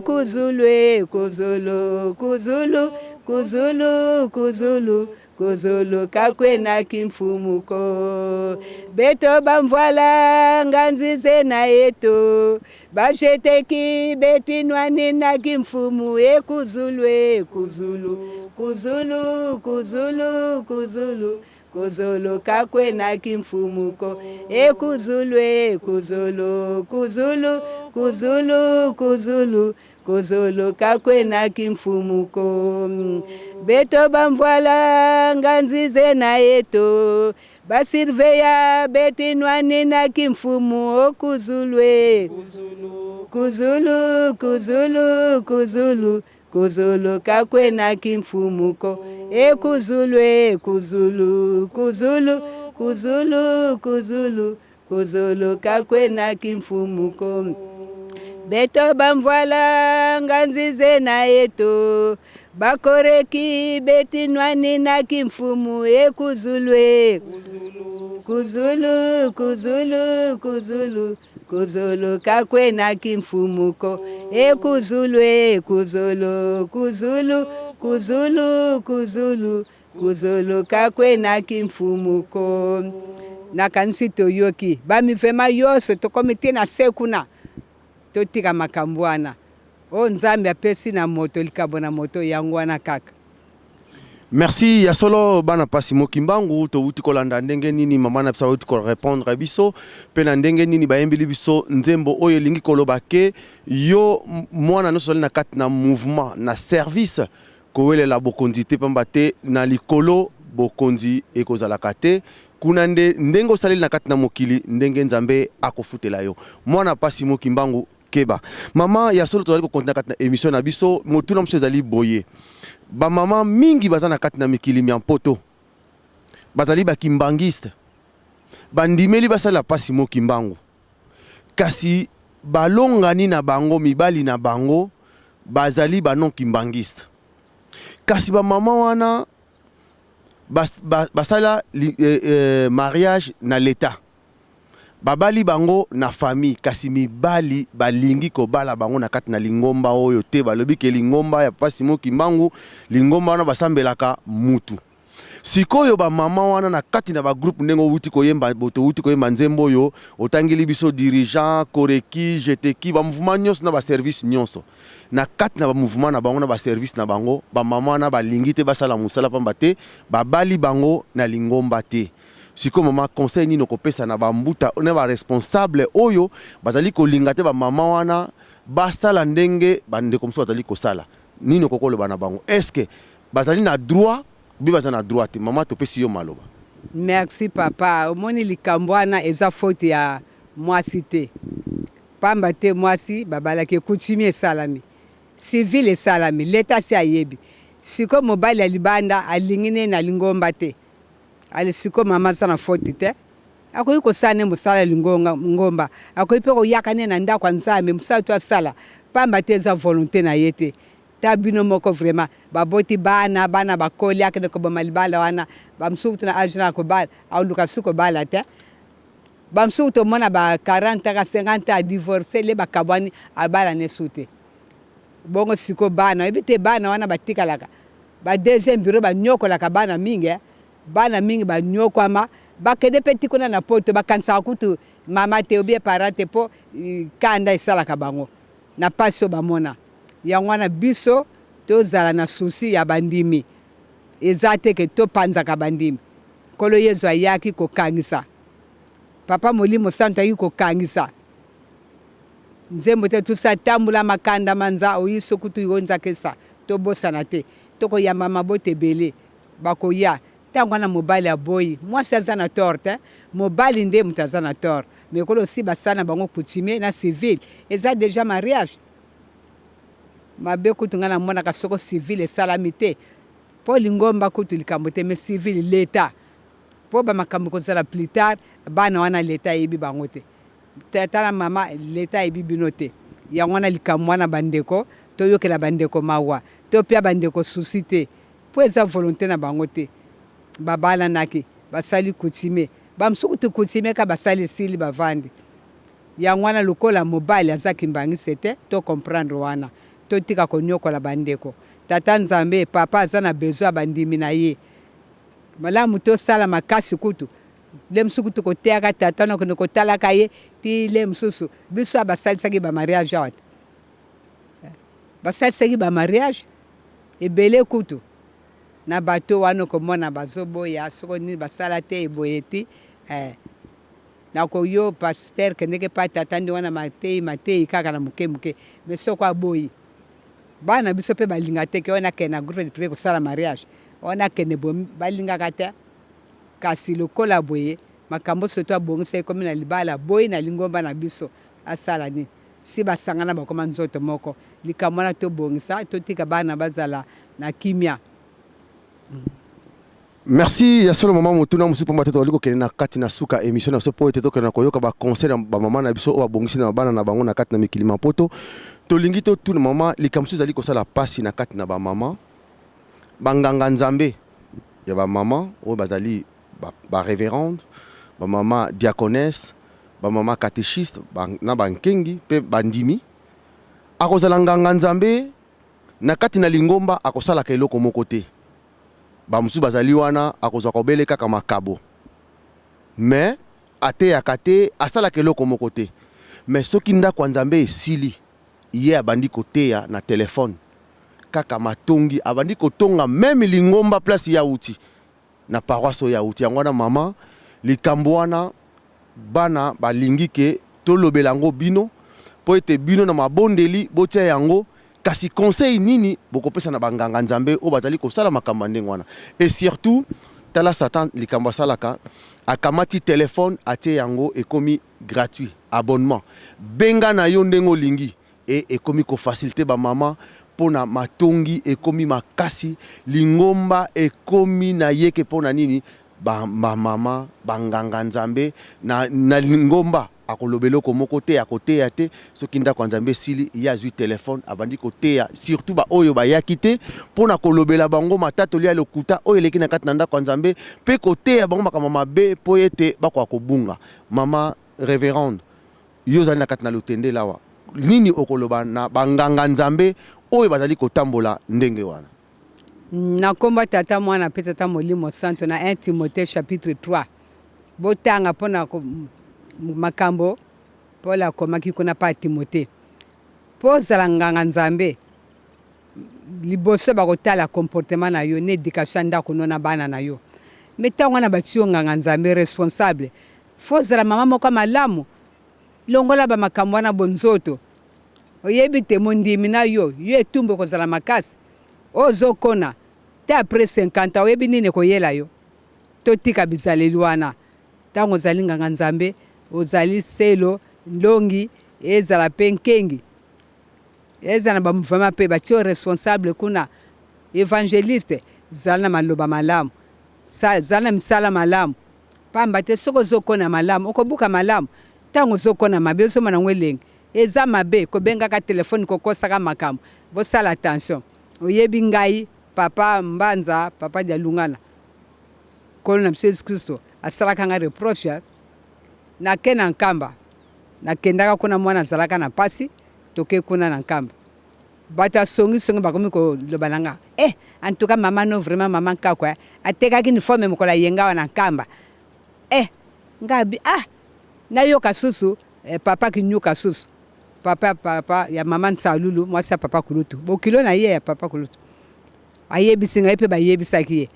kuzulu kuzulu kuzulu kuzulu kuzulu kuzulu kakwe na kimfumu ko beto bamvwala nganzize na yeto basheteki beti nwani na kimfumu kuzulu kuzulu kuzulu kuzulu kuzulu kuzulu kakwe na kimfumu ko kuzulu kuzulu kuzulu kuzulu kuzulu kuzulu kakwe na kimfumu ko beto bamvwala nganzize na yeto basirveya beti nwani na kimfumu kuzulu kuzulu kuzulu kuzulu kuzulu kakwe na kimfumu ko kuzulu kuzulu kuzulu kuzulu kuzulu kuzulu kakwe na kimfumu ko beto bamvwala nganzize na yeto bakoreki beti nwani na kimfumu kuzulu kuzulu kuzulu kuzulu kuzulu kakwe na kimfumu ko kuzulu kuzulu kuzulu kuzulu kuzulu kuzulu kakwe na kimfumu ko nakanisi toyoki bamivema yose tokomite na sekuna totika makambo wana o nzambe apesi na moto likabo na moto yango wana kaka. Merci ya solo bana pasi mokimbangu to uti kolanda ndenge nini mama na psa uti ko répondre biso pe na ndenge nini bayembeli biso nzembo oyo lingi koloba ke yo mwana no soli na kati na mouvement na service ko welela bokonzi te pamba te na likolo bokonzi ekozalaka te kuna ndenge osaleli na kati na mokili ndenge nzambe akofutela yo mwana pasi mokimbangu keba mama ya solo tozali ko kontina kati na émission na biso motuna mso ezali boye ba mama mingi baza na kati na mikili mya mpoto bazali bakimbangiste bandimeli basala pasi mokimbangu kasi balongani na bango mibali na bango bazali banon kimbangiste kasi ba mama wana basala mariage na l'état babali bango na famille kasi mibali balingi ko bala bango na kati na lingomba oyo te balobi ke lingomba ya pasi mokimbangu lingomba wana basambelaka mutu sikoyo ba mama wana na kati na ba groupe ndengo wuti ko yemba boto wuti ko yemba nzembo oyo otangeli biso dirigeant koreki jeteki ba mouvement nyonso na ba service nyonso na kati na ba mouvement na bango na ba service na bango ba mama na balingi te basala musala pamba te babali bango na lingomba te siko mama conseil nino kopesa na bambuta on ba responsable oyo bazali ko linga te ba mama wana basala ndenge bande comme ça bazali ko sala nino kokolo bana bango est-ce que bazali na droit bi bazali na droit te mama to pesi yo maloba. Merci papa omoni likambo wana eza faute ya mwasi te pamba te mwasi babalaki coutumier salami civil salami l'état si ayebi siko mobali ya libanda alingine na lingomba te ali siko mama sana faute te akoyi kosala mosala lingomba akoyi pe koyakane na ndako nzambe mosala to asala pamba te eza volonté na ye te tabino moko vraiment baboti bana bakoli akene ko bamalibala wana bamsukutu na age na ko bala auluka suko bala te bamsukutu mona ba 40 ka 50 a divorcer le bakabwani abala ne sute bongo siko bana ebite bana wana batikalaka ba deuxième bureau ba nyokolaka bana mingi ba nyokwama bakede peti kuna na poto bakansa kutu mama te obie parate po kanda isalaka bango na pasi oyo bamona yango wana biso tozala na susi ya bandimi eza te ke topanzaka bandimi nkolo yesu ayaki kokangisa papa molimo santo ayaki kokangisa nzembo te tusatambola makanda manza oyi sokutu yo nzakesa tobosana te tokoyamba mabota ebele bakoya ntango wana mobali aboyi mwasi aza na tort te mobali nde moto aza na tort mais kolo osi basala na bango coutumier na civil eza déjà mariage mabe kutu nga namonaka soko civil esalami te mpo lingomba kutu likambo te mais civil leta mpo bamakambo kozala plus tard bana wana leta yebi bango te tala mama leta yebi bino te yango wana likambo wana bandeko toyokela bandeko mawa topia bandeko susi te mpo eza volonté na bango te babalanaki basali coutumier bamosuku te coutumier ka basali esili bavandi yango wana lokola mobali azaki mbangisi te to comprendre wana totika konyokola bandeko tata nzambe papa aza na besoin bandimi na ye malamu tosala makasi kutu le mosuku tokoteyaka tata nakende kotalaka ye ti le mosusu biso basalisaki bamariage awa te basalisaki bamariage ebele kutu na bato wana okomona bazoboya soko nini basala te eboye ti nakoyo paster kendeke pa tata ndi wana matei kaka na moke mais soko aboyi bana biso mpe balinga te ke wana kende na groupe de priere kosala mariage wana kende balingaka te kasi lokola boye makambo soto abongisa ekomi na libala boyi na lingomba na biso asala nini si basangana bakoma nzoto moko likambo wana tobongisa totika bana bazala na kimia. Merci ya solo mama mutuna musu pomba teto liko kene na kati na suka émission na so po teto kene na koyoka ba conseil ba mama na biso o bongisi na bana na bango na kati na mikili mapoto to lingi to tout mama likamsu zali ko sala pasi na kati na ba mama banganga nzambe ya ba mama o bazali ba révérende ba mama diaconesse ba mama catéchiste na bankengi pe bandimi akozala nganga nzambe na kati na lingomba akosala ka eloko moko te bamusu bazali wana akozwa kobele kaka makabo mais ate yakate asala ka eloko moko te mais soki ndako nzambe esili ye abandi koteya na telefone kaka matongi abandi kotonga même lingomba place ya uti na paroisse ya uti yango na mama likambo wana bana balingi ke tolobela yango bino po ete bino na mabondeli botia yango kasi conseil nini bokopesa na banganga nzambe o bazali kosala makambo ndenge wana et surtout tala satan likambo salaka akamati téléphone atie yango ekomi gratuit abonnement benga na yo ndenge olingi et ekomi ko faciliter ba mama pona matongi ekomi makasi lingomba ekomi na yeke pona nini ba mama banganga nzambe na lingomba akolobelo komoko te akoteya te soki ndako nzambe sili ya zwi telefone abandi koteya surtout ba oyo bayaki te pona kolobela bango matato lia lokuta oyo leki na kati na ndako nzambe pe koteya bango makama mabe po ete bakwa kobunga mama révérende yo zali na kati na lutende lawa nini okoloba na banganga nzambe oyo bazali kotambola ndenge wana na komba tata mwana pe tata molimo santo na 1 Timothée chapitre 3 botanga pona makambo Paul akomaki kuna pa Timothée po zala nganga nzambe liboso bakotala comportement na yo na éducation ndako na bana na yo metango na batio nganga nzambe responsable fo zala mama moko malamu longola ba makambo na bonzoto oyebi te mondimi na yo etumbo kozala makasi ozokona te après 50 oyebi nini koyela yo totika bizaleli wana tango ozali nganga nzambe ozali selo ndongi ezala pe nkengi ezala bamuvama pe batio responsable kuna évangéliste zala na maloba malamu zala na misala malamu pamba te soko ozokona malamu okobuka malamu tango ozokona mabe ozomona ngo elengi eza mabe kobengaka telefone kokosaka makambo bosala attention oyebi ngai papa mbanza papa dialungana kolo na biso Yesu Kristo asalaka nga reproche nake na nkamba nakendaka kuna mwana azalaka na pasi toke kuna na nkamba bato asongisongi bakomi koloba na nga en tout cas mama no vraiment mama nkakwa atekaki uniforme mokola yengawa na nkamba ngabi nayoka susu papa kinyuka susu papa ya mama Nsalulu mwasi ya papa Kulutu bokilo na ye ya papa Kulutu ayebisi ngai mpe bayebisaki ye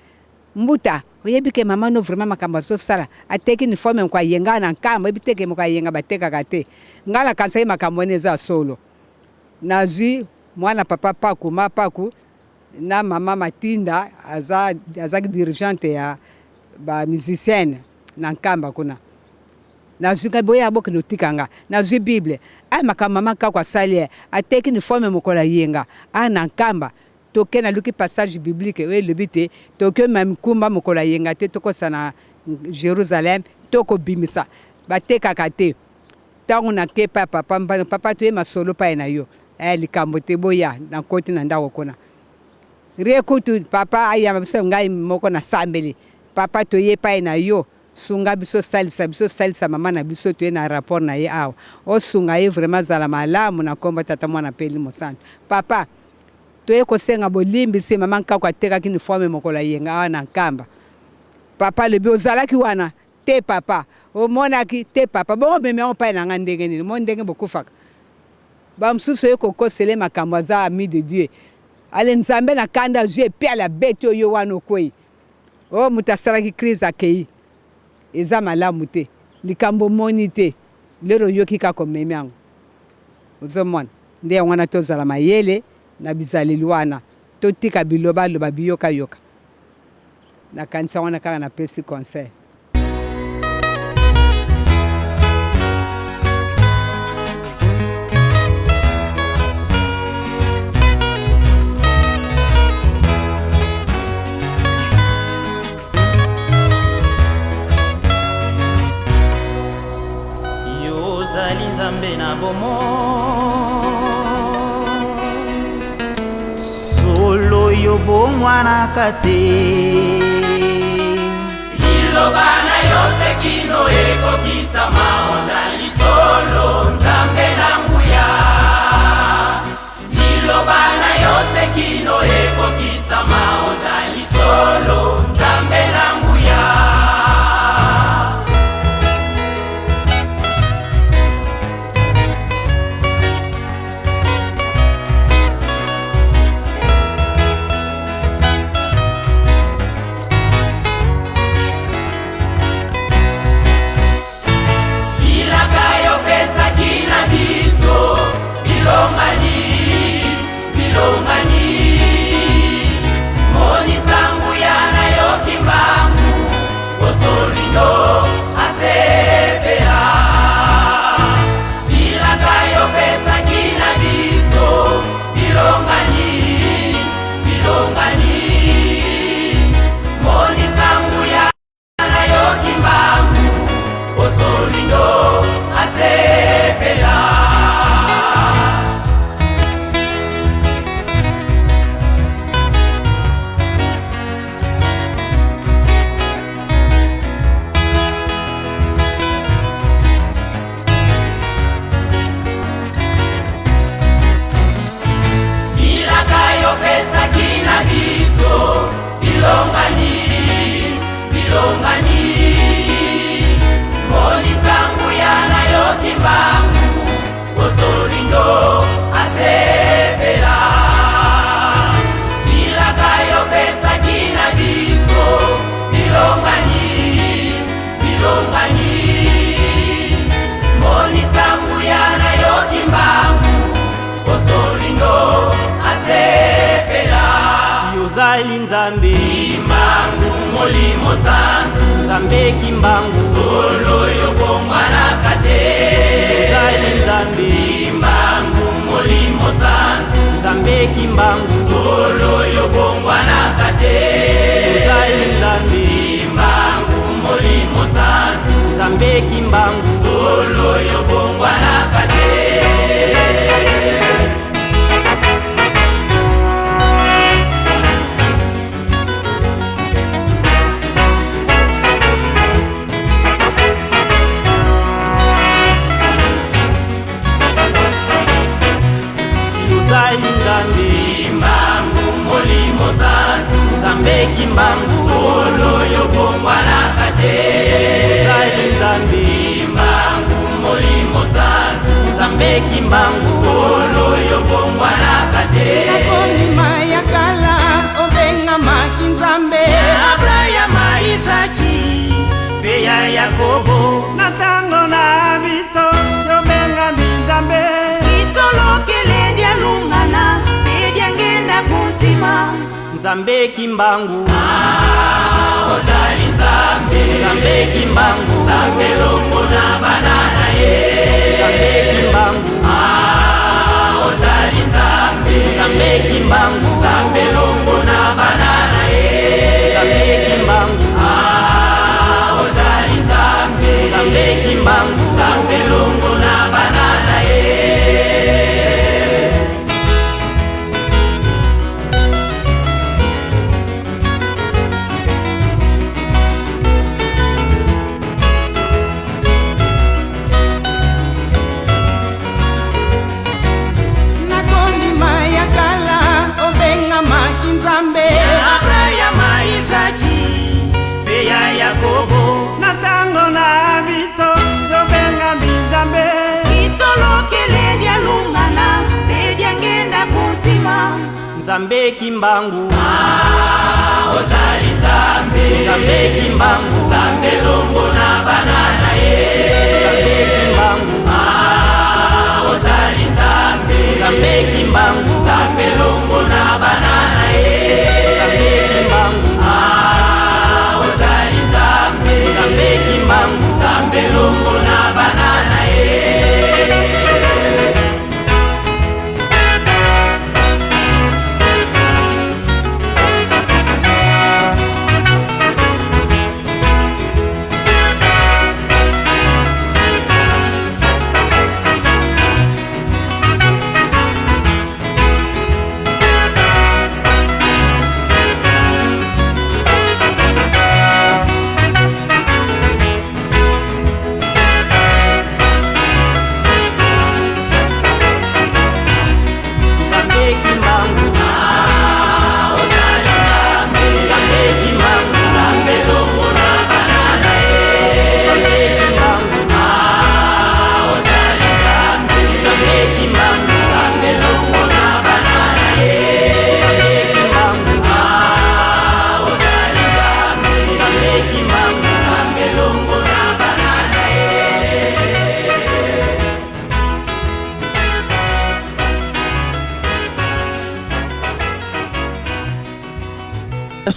mbuta oyebi ke mama no vraiment makambo azosala ateki uniforme moko ayenga na nkamba oyebi teke moko ayenga batekaka te ngai nakanisa ye makambo wana eza solo nazwi mwana papa Paku na mama Matinda azaki dirigente ya bamusicienne na nkamba kuna nazwi ngai boya boke notikanga nazwi bible makambo mama Kaku asali ateki uniforme moko ayenga na nkamba toke na luki passage biblique elobi te toke même kumba mokolo yenga te tokosa na Jérusalem tokobimisa batekaka te ntango nakepa papa toye masolo pa na yo likambo te boya na koti na ndako kuna riekutu papa ayamba biso ngai moko na sambeli papa toye pa na yo sunga biso salisa mama na biso toye na rapport na ye awa osunga ye vraiment zala malamu na komba tata mwana peli mosantu papa toye kosenga bolimbisi mama Kaku atekaki uniforme mokolo yenga na nkamba papa lebi ozalaki wana te papa omonaki te papa bongo meme yango pai na nga ndenge nini mo ndenge bokufaka bamosusu oye kokosele makambo aza ami de Dieu ale nzambe na kanda azwi epe ala beti oyo wana okwei moto asalaki crise akei eza malamu te likambo moni te lero oyoki kaka omemi yango ozomona nde yango wana tozala mayele na bizaleli wana totika biloba biyoka na kanisa wana kaka na pesi conseil yozali nzambe na bomo solo yo bongwanaka te liloba na yo sekino ekokisama ozali solo nzambe na nguya liloba na yo sekino ekokisama ozali solo nzambe na nguya moni zangu yana yo kimbangu osolindo asepela bilakayo pesa kina biso bilongani moni zangu yana yo kimbangu osolindo asepela bilongani moni zangu yana yo kimbangu osolindo asepela bilakayo pesa kina biso bilongani moni zangu yana yo kimbangu osolindo asepela yozali nzambe kimbangu molimo santu nzambe kimbangu solo yo bongwanaka te yozali nzambe kimbangu molimo santu nzambe kimbangu solo yo bongwanaka te yozali nzambe kimbangu molimo santu nzambe kimbangu solo yo bongwanaka te nzambe kimbangu solo yo bongwanaka te yozali nzambe kimbangu molimo santu nzambe Nzambe kimbangu solo yobongwanaka te. Nakondima ya kala obengamaki Nzambe Abrahama, Isaki, pe ya Yakobo. Na ntango na biso yobengami Nzambe. Isolokele dialungana pe diangenda kuntima. Nzambe kimbangu ozali Nzambe. Nzambe kimbangu Nzambe longo na banana ye. Nzambe kimbangu ozali Nzambe. Nzambe kimbangu Nzambe longo na banana ye. Nzambe kimbangu ozali Nzambe. Nzambe kimbangu Nzambe longo na banana ye. Nakondima ya kala obengamaki Nzambe Abrahama, Isaki, pe ya Yakobo. Na ntango na biso yobengami Nzambe. Isolokele dialungana pe diangenda kuntima. Nzambe kimbangu ozali Nzambe. Nzambe kimbangu Nzambe longo na banana ye. Nzambe kimbangu ozali Nzambe. Nzambe kimbangu Nzambe longo na banana ye. Nzambe kimbangu ozali Nzambe. Nzambe kimbangu Nzambe longo na banana ye.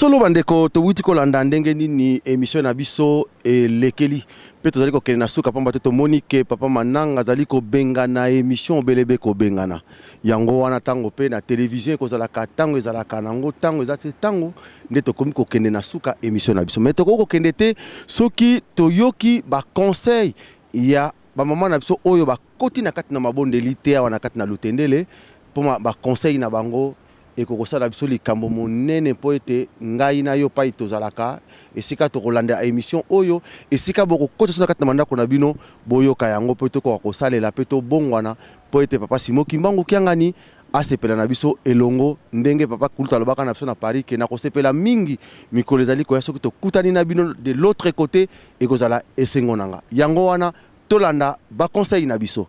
solo bandeko towuti kolanda ndenge nini émission na biso elekeli pe tozali kokende na suka pamba te tomoni ke papa Mananga azali kobengana émission obelebe kobengana yango wana tango pe na télévision ekozalaka tango ezalaka nango tango eza te tango nde tokomi kokende na suka émission na biso mais tokoki kokende te soki toyoki baconseil ya bamama na biso oyo bakoti na kati na mabondeli te awa na kati na lutendele mpo baconseil na bango ekokosala biso likambo monene mpo ete ngai na yo pai tozalaka esika tokolanda émission oyo esika bokokota so na kati na mandako na bino boyoka yango mpo tokoka kosalela mpe tobongwana mpo ete papa Simon Kimbangu Kiangani asepela na biso elongo ndenge papa Kuluta alobaka na biso na Paris ke na kosepela mingi mikolo ezali koya soki tokutani na bino de l'autre côté ekozala esengo nanga yango wana tolanda baconseil na biso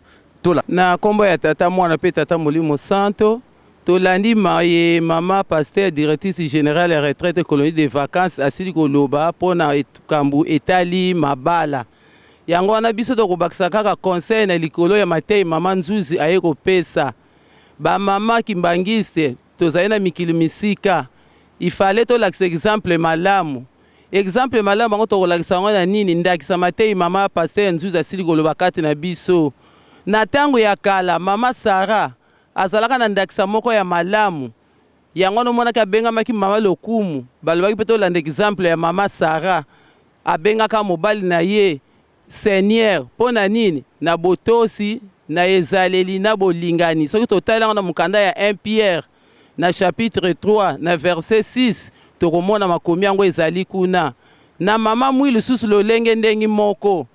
na kombo ya tata mwana pe tata Molimo Santo tolandi maye mama pasteur directrice générale ya retraite colonie de vacances asili koloba pona kambu etali mabala yango wana biso tokobakisa kaka conseil na likolo ya matei mama Nzuzi aye kopesa ba mama kimbangiste tozali na mikili misika ifale tolakisa exemple malamu yango tokolakisa yango na nini ndakisa matei mama pasteur Nzuzi asili koloba kati na biso na tango ya kala mama Sara azalaka na ndakisa moko ya malamu yango nomonaki abengamaki mama Lokumu balobaki mpe tolanda exemple ya mama Sara abengaka mobali na ye Seigneur mpo na nini na botosi na ezaleli na bolingani soki totali yango na mokanda ya 1 Pierre na chapitre 3 na verset 6 tokomona makomi yango ezali kuna na mama mwilu susu lolenge ndengi moko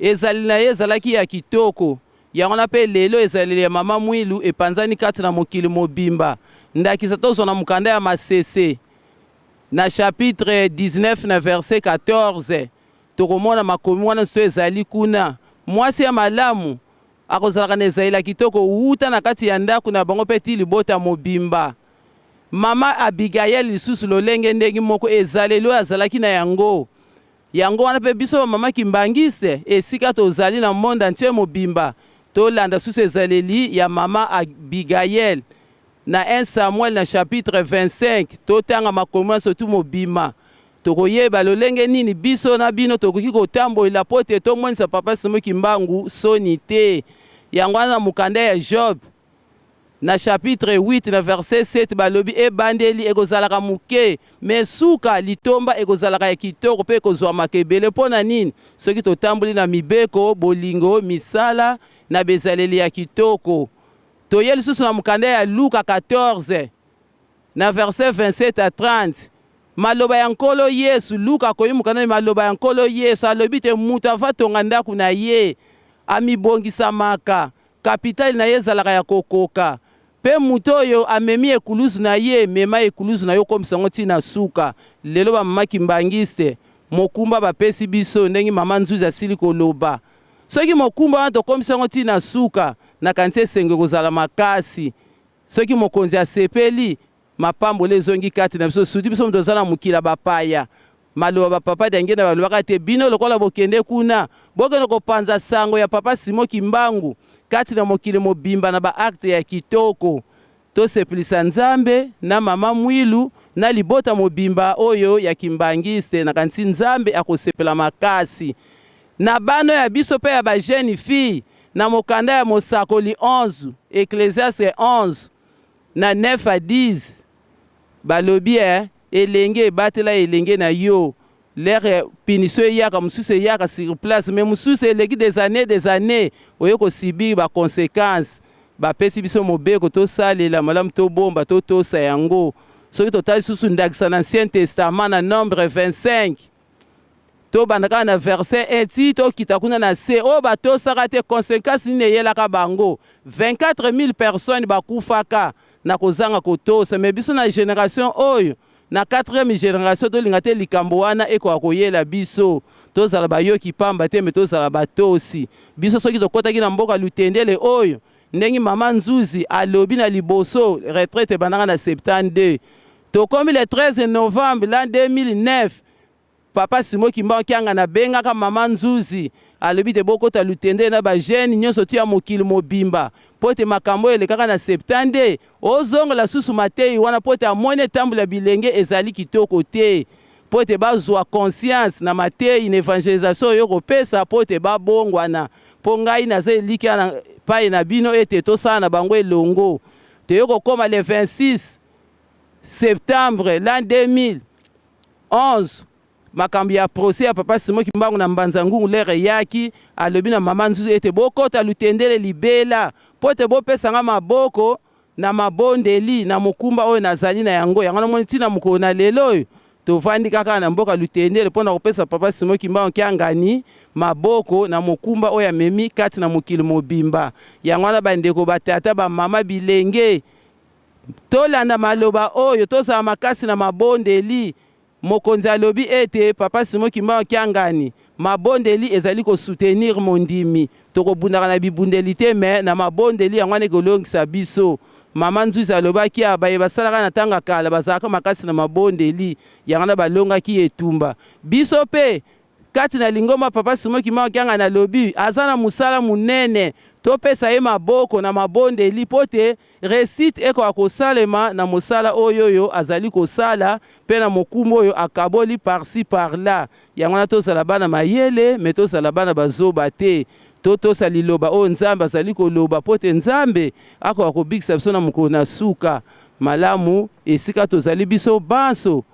ezali na ye ezalaki ya kitoko yango na pe lelo ezaleli ya mama mwilu epanzani kati na mokili mobimba ndakisa tozwa na mokanda ya Masese na chapitre 19 na verset 14 tokomona makomi wana so ezali kuna mwasi ya malamu akozalaka na ezaleli ya kitoko wuta na kati ya ndako na bango mpe ti libota mobimba. Mama Abigail lisusu lolenge ndenge moko ezaleli oyo azalaki na yango. Yango wana mpe biso bamama Kimbangiste esika tozali na monde entier mobimba tolanda susu ezaleli ya mama Abigail na 1 Samuel na chapitre 25 totanga makombo surtout mobima. Tokoyeba lolenge nini biso na bino tokoki kotambolela po te tomonisa Papa Simon Kimbangu soni te. Yango wana mukanda ya Job na chapitre 8 na verset 7 balobi ebandeli ekozalaka muke mais suka litomba ekozalaka ya kitoko pe kozwa makebele pona nini soki totamboli na mibeko bolingo misala na bezaleli ya kitoko. Toyeli susu na mukanda ya Luka 14 na verset 27 à 30 maloba ya nkolo Yesu. Luka koyi mukanda na maloba ya nkolo Yesu alobi te mutu ava tonga ndako na ye amibongisamaka kapitali na ye ezalaka ya kokoka pe mutu oyo amemi ekuluzu na ye mema ekuluzu na yo komisango ntina suka. Lelo bamama Kimbangiste mokumba bapesi biso ndenge mama Nzuzi asili koloba soki mokumba wana tokomisango ntina suka na kanisi esenge kozala makasi. Soki mokonzi asepeli mapambole ezongi kati na biso suti biso moto ozala mokila bapaya maloba bapapa dange na balobaka te bino lokola bokende kuna bokende kopanza sango ya Papa Simon Kimbangu kati na mokili mobimba na baakte ya kitoko. Tosepelisa Nzambe na mama Mwilu na libota mobimba oyo ya Kimbangiste na kanisi Nzambe akosepela makasi. Na bano ya biso pe ya ba jeune fille na mokanda ya Mosakoli 11 Ecclésiaste 11 na 9 à 10 balobi elenge batela elenge na yo l'air punition yaka mususu yaka sur place mais mususu eleki des années oyo ko subir ba conséquences ba pesi biso mobeko to salela malamu to bomba to tosa yango soki totali susu ndakisa na Ancien Testament na Nombre 25 to bandaka na verset 1 ti to kita kuna na se o bato sakate conséquences ni yelaka bango 24 000 personnes bakufaka na kozanga kotosa mais biso na génération oyo na 4e génération tolinga te likambo wana eko akoyela biso tozala bayoki pamba te me tozala batosi biso soki tokotaki na mboka lutendele oyo ndenge mama Nzuzi alobi na liboso retraite bandanga na 72 tokomi le 13 novembre l'an 2009 Papa Simon Kimbangu kianga na bengaka mama Nzuzi alobi te bokota lutende na ba jeune nyonso tu ya mokili mobimba pote makambo elekaka na 72 ozongola susu matei wana pote amone tambula bilenge ezali kitoko te pote bazwa conscience na matei na evangelisation yo kopesa pote babongwana po ngai naza eliki na pai na bino ete tosala na bango elongo te yo kokoma le 26 septembre l'an 2011 makambi ya procès ya Papa Simon Kimbangu na Mbanza Ngungu lere yaki alobi na mama Nzuzi ete bokota lutendele libela pote bopesanga maboko na mabondeli na mokumba oyo nazali na yango yango na moni tina mokolo na lelo oyo tovandi kaka na mboka lutendele mpona kopesa Papa Simon Kimbangu kiangani maboko na mokumba oyo amemi kati na mokili mobimba yango wana bandeko batata bamama bilenge tolanda maloba oyo tozala makasi na mabondeli. Mokonzi alobi ete Papa Simon Kimbangu kiangani mabondeli ezali ko soutenir mondimi tokobundaka na bibundeli te me na mabondeli yango wana ekolongisa biso. Mama Nzuzi alobaki abaye basalaka na tanga kala bazalaka makasi na mabondeli yango na balongaki etumba biso pe kati na lingoma Papa Simon Kimbangu kiangani alobi aza na musala munene topesa ye maboko na mabondeli pote réussite eko akosalema na mosala oyo azali kosala pe na mokumbo oyo akaboli par-ci par-là yango na tozala bana mayele me tozala bana bazoba te totosa liloba oyo Nzambe azali koloba pote Nzambe ako akobikisa biso na mokolo na suka malamu esika tozali biso banso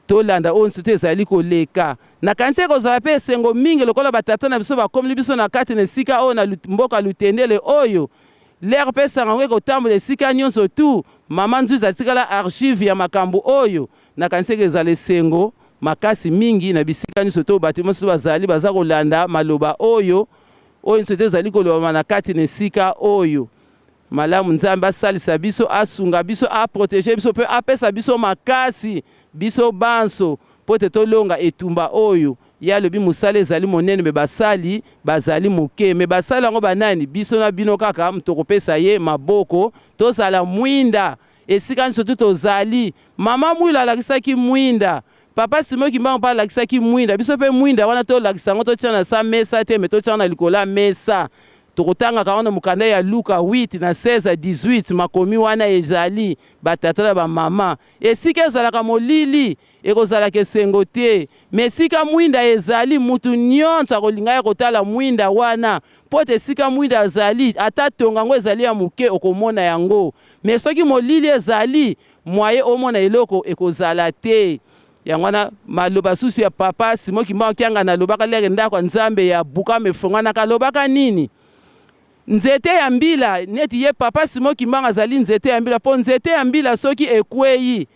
tolanda oyo nsutu ezali koleka na kanisi ekozala mpe esengo mingi lokola batata na biso bakomeli biso na kati na esika oyo na mboka lutendele oyo lere mpe sango ekotambola esika nyonso tu mama Nzuzi atikala archive ya makambo oyo na kanisi ezala esengo makasi mingi na bisika nyonso to bato mosusu bazali baza kolanda maloba oyo nsutu ezali koloba na kati na esika oyo malamu Nzambe asalisa biso asunga biso aprotéger biso pe apesa biso makasi biso banso pote tolonga etumba oyo ya lobi musala ezali monene me basali bazali moke me basala yango banani biso na bino kaka mtokopesa ye maboko tozala mwinda esika nsoto tozali mama mwila alakisaki mwinda papa Simon Kimbangu pa alakisaki mwinda biso pe mwinda wana tolakisa ngo totia na sa mesa te me totia na likola mesa tokotanga kaona mukanda ya Luka 8 na 16 18 makomi wana ezali batatala ba mama esika ezalaka molili ekozalaka esengo te mesika mwinda ezali mutu nyonso akolinga ya kotala mwinda wana po te esika mwinda ezali ata tonga ngo ezali ya muke okomona yango me soki molili ezali mwaye omona eloko ekozala te yangwana maloba susu ya papa Simon Kimbangu kianga na lobaka leke ndako nzambe ya buka mefongana ka lobaka nini nzete ya mbila neti ye papa Simon Kimbangu azali nzete ya mbila po nzete ya mbila soki ekweyi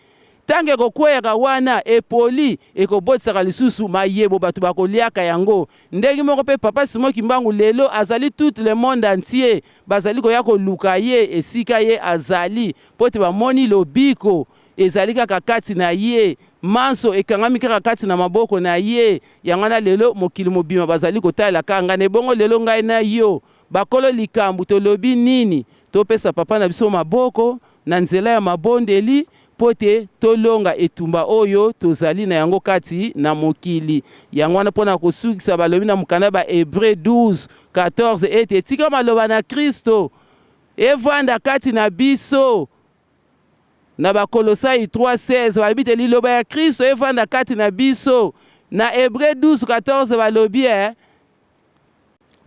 tange kokweyaka wana epoli ekobotisaka lisusu mayebo bato bakoliaka yango ndenge moko pe papa Simon Kimbangu lelo azali tout le monde entier bazali koya koluka ye esika ye azali po te bamoni lobiko ezali kaka kati na ye manso ekangami kaka kati na maboko na ye yangana lelo mokili mobima bazali kotala kanga ne bongo lelo ngai na yo bakolo likambu tolobi nini topesa papa na biso maboko na nzela ya mabondeli pote tolonga etumba oyo tozali na yango kati na mokili yangwana pona kosukisa balobi na mukanda ba Hébreux 12:14 ete tika maloba na Kristo evanda kati na biso na bakolosai 3:16 balobi te liloba ya Kristo evanda kati na biso na Hébreux 12:14 balobi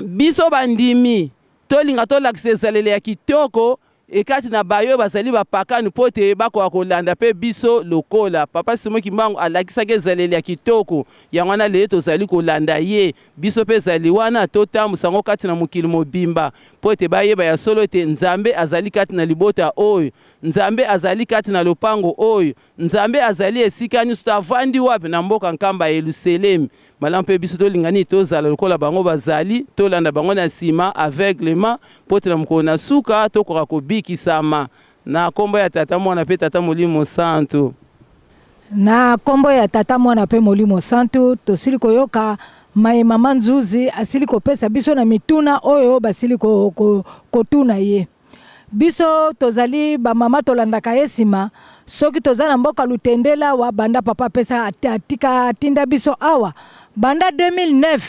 biso bandimi tolinga tolakisa ezaleli ya kitoko ekati na bayo bazali bapakani pote bako akolanda pe biso lokola papa Simon Kimbangu alakisaki ezaleli ya kitoko yangwana lelo tozali kolanda ye biso pe ezali wana totambusa ngo kati na mokili mobimba pote bayeba ya solo ete nzambe azali kati na libota oyo nzambe azali kati na lopango oyo nzambe azali esika nyonso avandi wapi na mboka nkamba ya Yerusalemu malamu pe biso tolingani tozala lokola bango bazali tolanda bango na nsima aveuglement pote na mokolo na suka tokoka kobikisama na kombo ya tata mwana pe tata molimo santo na kombo ya tata mwana pe molimo santo tosili koyoka mai mama Nzuzi asili kopesa biso na mituna oyo basili kotuna ye biso tozali ba mama tolandaka yesima soki tozana mboka lutendela wa banda papa pesa atika tinda biso awa banda 2009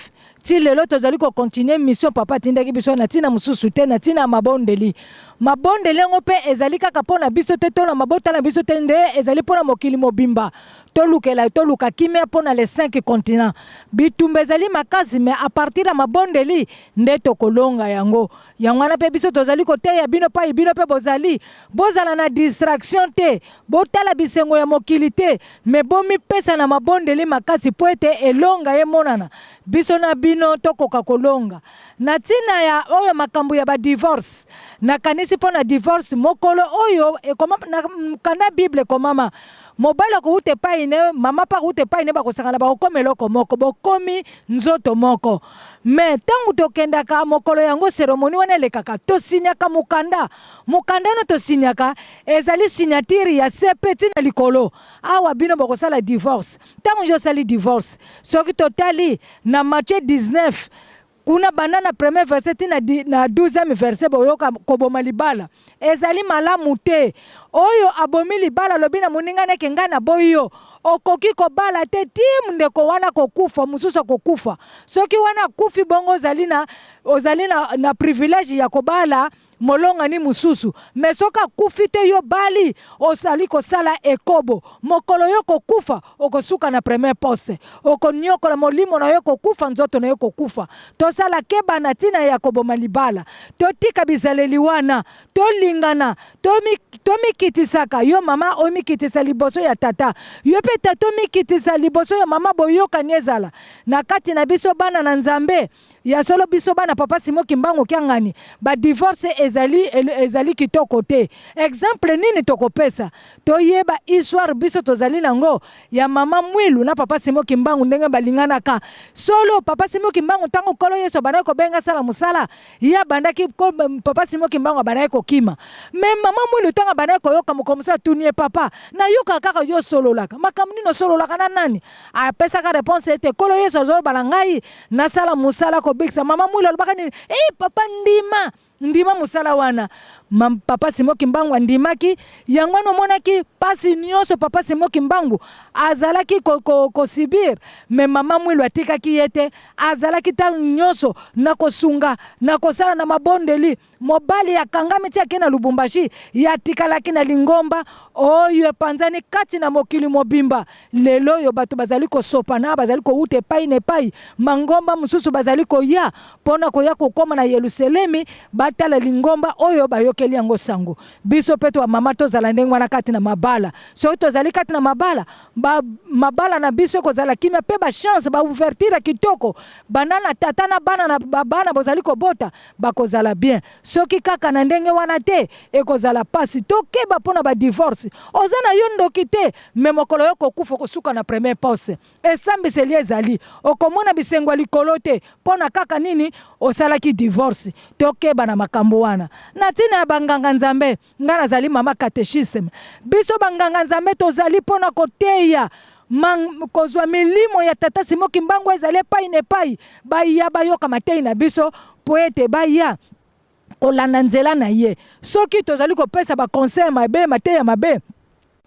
ti lelo tozali ko continuer mission papa tindaki biso na tina mususu te na tina mabondeli ngo pe ezali kaka pona biso te to na mabota na biso te nde ezali pona mokili mobimba toluka kimia pona les 5 continents bitumba ezali makasi mais à partir ya mabondeli nde tokolonga yango wana pe biso tozali koteya bino pe bozala na distraction te botala bisengo ya mokili te mais bomi pesa na mabondeli makasi po ete elonga ye monana biso na bino tokoka kolonga na tina ya oyo makambo ya ba divorce na kanisi pona divorce mokolo oyo na kanda Bible komama mobala ko ute paine mama pa ute paine bakosangana bakomeloko moko bokomi nzoto moko me tangu tokendaka mokolo yango ceremony wana lekaka to sinyaka mukanda no to sinyaka ezali signature ya sepeti na likolo awa bino bakosala divorce tangu jo sali divorce soki totali na Matthieu 19 kuna banana premier verset na 12e verset boyoka koboma libala ezali malamu te oyo abomi libala lobi na moninga neke nga na boyo okoki kobala te tim ndeko wana kokufa mususu kokufa soki wana kufi bongo ozali na privilege ya kobala molonga ni mususu mesoka kufite yo bali osali kosala ekobo mokolo yo kokufa okosuka na premier poste okonyokola molimo na yo kokufa nzoto na yo kokufa tosala keba na tina ya koboma libala totika bizaleli wana tolingana tomikitisaka yo mama omikitisa liboso ya tata yo pe tata omikitisa liboso ya mama boyoka nyezala na kati na biso bana na nzambe ya solo biso bana papa Simon Kimbangu kiangani ba divorce ezali kitoko te. Exemple nini tokopesa toyeba histoire biso tozali nango ya mama Mwilu na papa Simo Kimbangu ndenge balinganaka solo. Papa Simo Kimbangu tango kolo Yesu bandaki kobenga sala musala ya bandaki papa Simo Kimbangu bandaki kokima, mais mama Mwilu tango bandaki koyoka mokomisa tunie papa na yoka kaka yo sololaka makambo nino sololaka na nani apesaka réponse ete kolo Yesu azoloba ngai na sala musala kobikisa mama Mwilu alobaka nini papa ndima musala wana papa Simo Kimbangu ndimaki yango wana monaki pasi nyonso papa Simo Kimbangu azalaki kosibir me mama Mwilu atikaki yete azalaki ta nyonso na kosunga na kosala na mabondeli mobali ya kangami tia kena Lubumbashi ya tikalaki na Lingomba oyo epanzani kati na mokili mobimba lelo yo bato bazali kosopana bazali ko ute pai ne pai mangomba mususu bazali ko ya pona ko ya kokoma na Yerusalemi batala Lingomba oyo bayokeli yango sango biso peto wa mama tozala ndenge wana kati na mabala so tozali kati na mabala na biso kozala kimia pe ba chance ba ouverture kitoko banana tata na bana bozali kobota bakozala bien soki kaka na ndenge wana te ekozala pasi tokeba pona ba divorce ozana yo ndoki te me mokolo yo kokufa kosuka na premier poste esambiseli ezali okomona bisengo likolo te pona kaka nini osalaki divorce tokeba na makambo wana na tina ya banganga nzambe nga nazali mama catechisme biso banganga nzambe tozali pona koteya kozwa milimo ya tata Simo Kimbangu ezali epai na epai baya bayoka matei na biso po ete baya kolanda nzela na ye soki tozali kopesa ba conseil mabe mateya mabe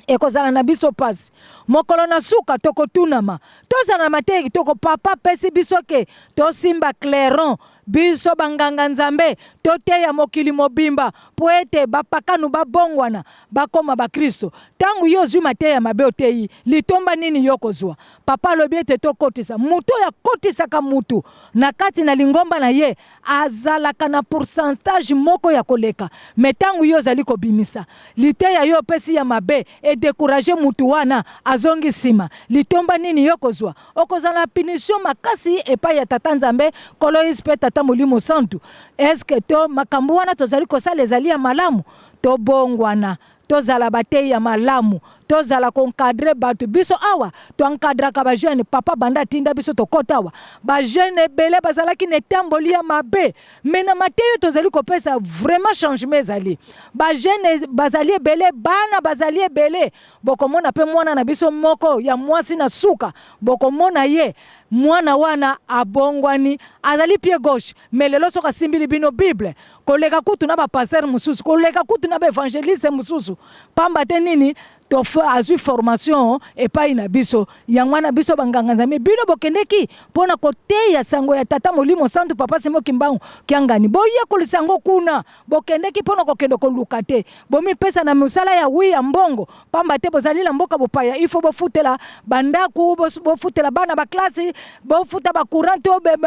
ekozala na biso pasi mokolo na suka tokotunama tozala mateya kitoko papa pesi biso ke tosimba clairon biso banganga nzambe toteya mokili mobimba po ete bapakanu babongwana bakoma bakristo tangu yo zwi mateya mabe oteyi litomba nini yo kozwa papa alobi ete tokotisa mutu ya kotisaka mutu na kati na Lingomba na ye azalaka na pourcentage moko ya koleka me tangu yo zali kobimisa liteya yo pesi ya mabe edekuraje mutu wana azongi sima litomba nini yo kozwa okozala punition makasi epai ya tata nzambe kolo ispe tata Molimo Santu eske to makambo wana tozali kosala ezali ya malamu to bongwana tozala bateyi ya malamu tozala konkadre batu biso awa to encadraka ba jeune papa banda tinda biso to kotawa ba jeune belé bazalaki ne tamboli ya mabe mena mateyo tozali kopesa vraiment changement ezali ba jeune bazali belé bana bazali belé bokomona pe mwana na biso moko ya mwasi na suka bokomona ye mwana wana abongwani azali pied gauche melelo soka simbili bino bible koleka kutu na ba pasteur mususu koleka kutu na ba évangéliste mususu pamba te nini tofe azui formation epai na biso yangwana biso banganga nzambe bino bokendeki pona koteya sango ya tata Molimo Santu papa Simo Kimbangu kiangani boye kolisango kuna bokendeki pona kokendo koluka te bomi pesa na musala ya wi ya mbongo pamba te bozali la mboka bopaya ifo bofutela bandaku bofutela bana ba classe bofuta ba courant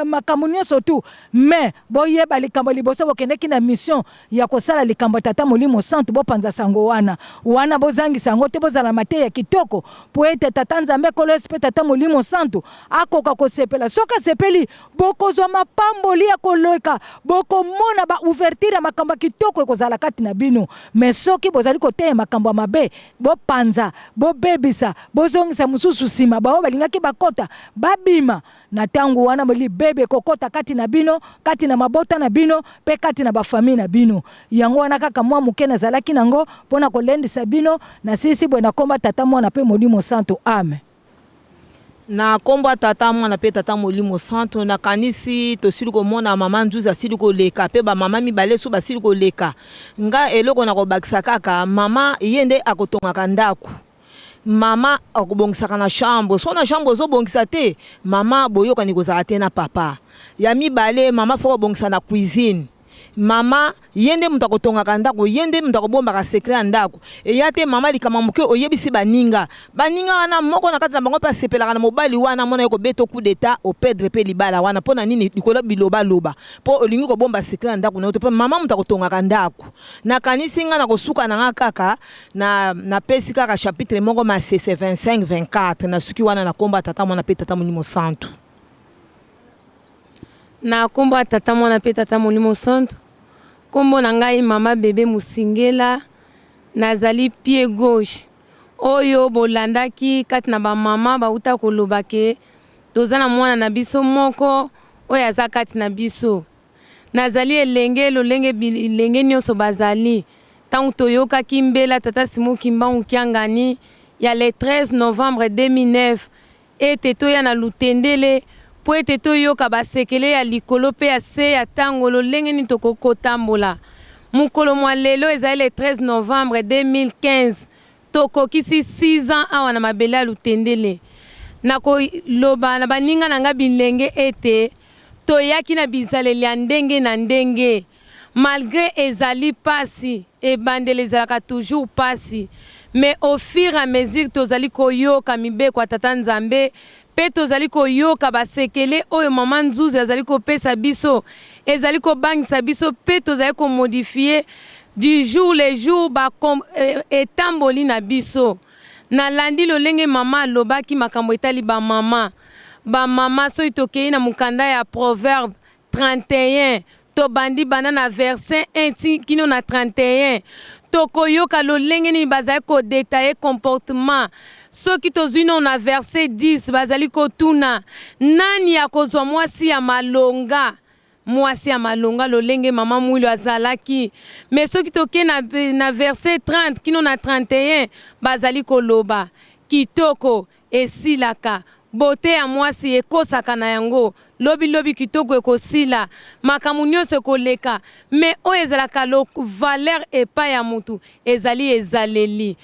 makambo nyonso tu mais boye balikambo liboso bokendeki na mission ya kosala likambo tata Molimo Santu bopanza sango wana bozangi sango te bozala mateya kitoko po ete tata nzambe kolo espe tata Molimo Santu akoka kosepela soka sepeli bokozwa mapamboli ya koloka bokomona ba ouverture ya makambo kitoko ekozala kati na bino mais soki bozali koteya makambo mabe bopanza bobebisa bozongisa mususu sima bao balingaki bakota babima na tangu wana moli bebe kokota kati na bino kati na mabota na bino pe kati na bafamili na bino yango wana kaka mwa muke nazalaki nango pona kolendisa bino na sisi bwena komba tata mwana pe Molimo Santu amen na komba tata mwana pe tata Molimo Santu na kanisi tosili komona mama Nzuza asili koleka pe ba mama mibale so basili koleka nga eloko na kobakisa kaka mama yende akotongaka ndaku mama akobongisaka na chambre so na chambre ozobongisa te mama boyoka ni kozala te na papa ya mibale mama foko bongisa na cuisine mama yende mutu akotongaka ndako yende mutu akobombaka secret ya ndako eya te mama likama moke oyebisi baninga wana moko na kati na bango mpe asepelaka na mobali wana mona ye kobeta coup d'état opedre mpe libala wana mpo na nini likolo bilobaloba mpo olingi kobomba secret ya ndako na yo te mpe mama mutu akotongaka ndako nakanisi nga na kosuka na nga kaka na pesi kaka chapitre moko masese 25-24 na suki wana na komba tata mwana pe tata Molimo Santu na komba tata mwana pe tata Molimo Santu Kombo na ngai mama bébé Musingela nazali pied gauche oyo bolandaki kati na ba mama bauta koloba ke toza na mwana na biso moko oyo aza kati na biso nazali elenge lolenge nyonso bazali tangu toyokaki mbela tata Simo Kimbangu Kiangani ya le 13 novembre 2009 ete toya na Lutendele po ete toyoka basekele ya likolo pe ya se ya tango lolenge ni tokokotambola mukolo mwa lelo ezali le 13 novembre 2015 tokokisi 6 ans awa na mabele ya Lutendele nakoloba na baninga na nga bilenge ete toyaki na bizaleli ya ndenge na ndenge malgré ezali pasi ebandeli ezalaka toujours pasi mais au fur et à mesure tozali koyoka mibeko ya tata Nzambe pe tozali koyoka basekele oyo mama Nzuzi azali kopesa biso ezali kobangisa biso pe tozali komodifie du jour le jour etamboli na biso nalandi lolenge mama alobaki makambo etali bamama soki tokei na mukanda ya Proverbe 31 tobandi bana na verset 1 kino na 31 tokoyoka lolenge nini bazali kodetaye comportement soki tozwi no na verset 10 bazali kotuna nani akozwa mwasi ya malonga lolenge mama mwilo azalaki mais soki toke na verset 30 kino na 31 bazali koloba kitoko esilaka bote ya mwasi ekosaka na yango lobi kitoko ekosila makambo nyonso ekoleka mais oyo ezalaka valeur epai ya mutu ezaleli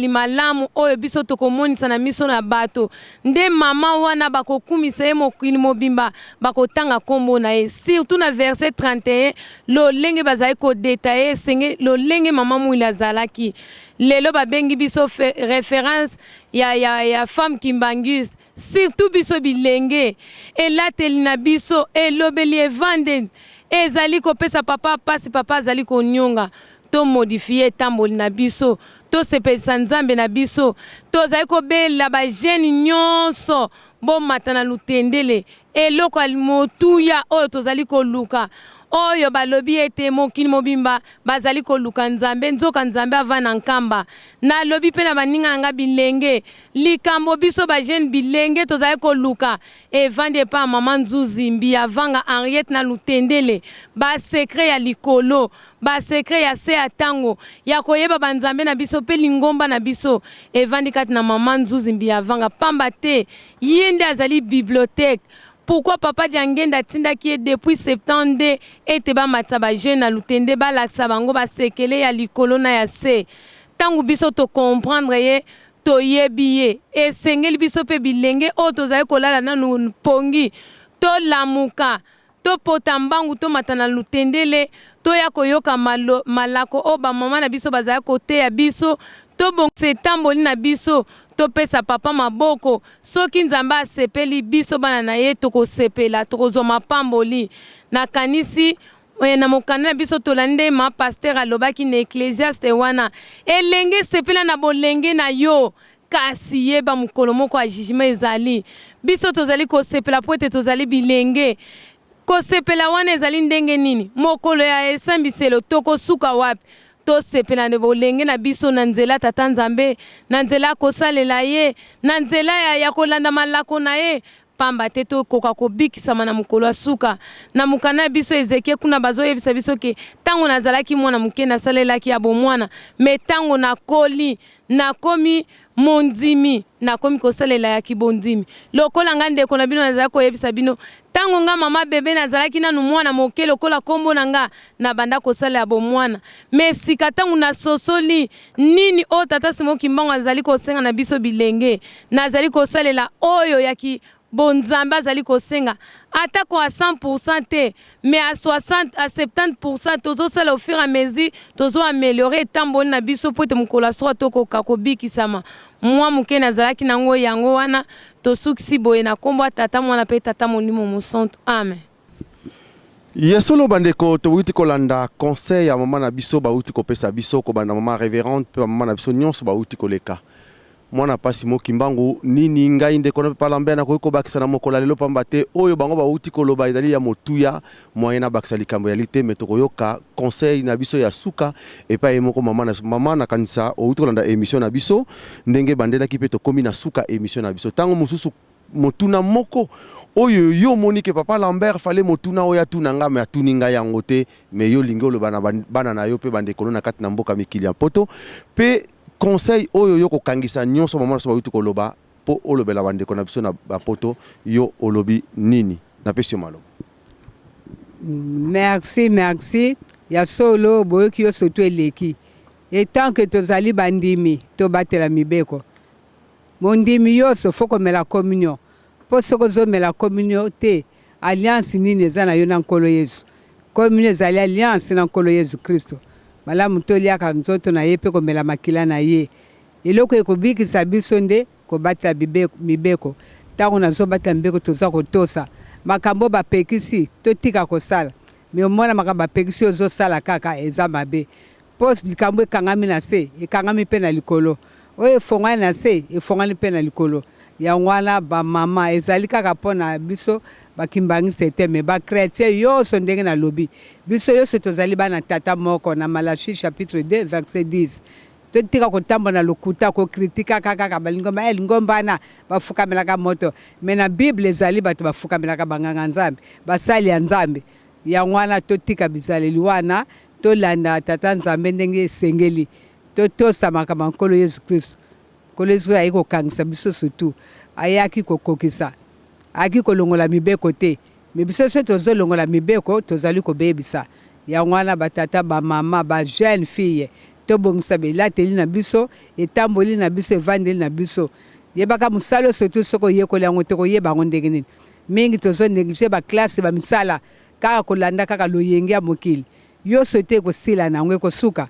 malamu oyo biso tokomonisa na miso na bato nde mama wana bakokumisa ye mokili mobimba bakotanga kombo na ye surtout na verset 31 lolenge bazali kodetaye esenge lolenge mama mwili azalaki lelo babengi biso référence ya femme kimbangiste surtout biso bilenge elateli na biso elobeli evande ezali kopesa papa pasi papa azali konyonga to modifie tamboli na biso to sepelisa Nzambe na biso tozali kobela ba jeune nyonso bomata na Lutendele eloko alimotuya oyo tozali koluka oyo balobi ete mokili mobimba bazali koluka Nzambe nzoka Nzambe avana nkamba na lobi pe na baninga nanga bilenge likambo biso ba jeune bilenge tozali koluka evande pa mama Nzuzi mbi avanga Henriette na Lutendele ba secret ya likolo ba secret ya se atango ya koyeba banzambe na biso pe lingomba na biso evandi kati na mama Nzuzi mbi avanga pamba te yende azali bibliothèque. Pourquoi papa Diangenda tinda qui est depuis septembre ete ba mataba jeune na Lutende ba laksa bango ba sekele ya likolo na ya se tangu biso to comprendre ye to yebiye esengeli biso pe bilenge o tozali kolala na pongi to lamuka to potambangu to matana Lutendele to ya koyoka malako o ba mama na biso bazali kote ya biso to bon setamboli na biso to pesa papa maboko soki Nzambe asepeli biso bana na ye tokosepela tokozwa mapamboli na kanisi na mokanda na biso tolande ma pasteur alobaki na Ecclésiaste wana elenge sepela na bolenge na yo kasi yeba mukolo moko ya jugement ezali biso tozali kosepela po ete tozali bilenge kosepela wana ezali ndenge nini mokolo ya esambiselo tokosuka wapi to sepela ne bolenge na biso na nzela tata Nzambe na nzela kosalela ye na nzela ya kolanda malako na ye pamba te to koka kobikisama na mukolo asuka na mukana biso Ezekie kuna bazoyebisa biso ke tango nazalaki mwana muke na salelaki ya bomwana me tango nakoli nakomi mondimi nakomi kosalela ya kibondimi lokola nga ndeko na bino nazala koyebisa bino tango nga mama bebe nazalaki nanu mwana moke lokola kombo na nga na banda kosala ya bomwana me sika tango nasosoli nini o tata Simo Kimbangu azali kosenga na biso bilenge nazali kosalela oyo yaki bonzamba azali kosenga atako à 100% te mais à 60 à 70% tozo sala au fur et à mesure tozo améliorer tamboni na biso po te mukolo so to ko kakobikisama mwa muke nazalaki nango yango wana tosukisi boye na kombo tata mwana pe tata monimo mosanto amen. Yesolo bandeko towuti kolanda conseil ya mama na biso bauti kopesa biso ko banda mama révérende pe mama na biso nyonso bauti koleka mwana pasi mokimbangu nini ngai ndeko na papa Lambert na ko bakisa na mokola lelo pamba te oyo bango ba uti koloba ezali ya motuya moyen na bakisa likambo ya lite metoko yoka conseil na biso ya suka epa emoko mama na kanisa o uti kolanda émission na biso ndenge bandela ki pe to komi na suka émission na biso tango mususu motuna moko oyo yo monike papa Lambert fallait motuna oya tunanga me atuninga yango te me yo lingolo bana na yo pe bande kono na kati na mboka mikili ya poto pe conseil oyo yo kokangisa nyonso mama so bauti koloba po olobela bande kona biso na bapoto yo olobi nini na pesi malo. Merci ya solo boyoki yo soto eleki et tant que tozali bandimi to batela mibeko mondimi yo so foko mela communion po soko zo mela communion te alliance nini eza na yo na nkolo Yesu communion ezali alliance na nkolo Yesu Kristo malamu toliaka nzoto na ye pe komela makila na ye eloko ekobikisa biso nde kobatela mibeko ntango nazobatela mibeko toza kotosa makambo bapekisi totika kosala me omona makambo bapekisi ozosala kaka eza mabe po likambo ekangami na se ekangami mpe na likolo oyo efongani na se efongani mpe na likolo yango wana bamama ezali kaka mpo na biso bakimbangisa ete me bakretien yoso ndenge na lobi biso yoso tozali bana tata moko na Malachi chapitre 2 verset 10 totika kotambo na lokuta kokritika kaka balingomba lingombana bafukamelaka moto me na Bible ezali bato bafukamelaka banganga nzambe basali ya nzambe yango wana totika bizaleli wana tolanda tata nzambe ndenge esengeli totosamaka mankolo Yesu Kristo nkolo Yesu ayi kokangisa biso surtout ayaki kokokisa aki kolongola mibeko te me biso so tozolongola mibeko tozali kobebisa yango wana batata bamama ba jeune fille tobongisa belateli na biso etamboli na biso evandeli na biso yebaka mosala surtout soko yekola yango te koyeba yango ndenge nini mingi tozonéglige baklasse bamisala kaka kolanda kaka loyenge ya mokili yoso te kosila na yango ekosuka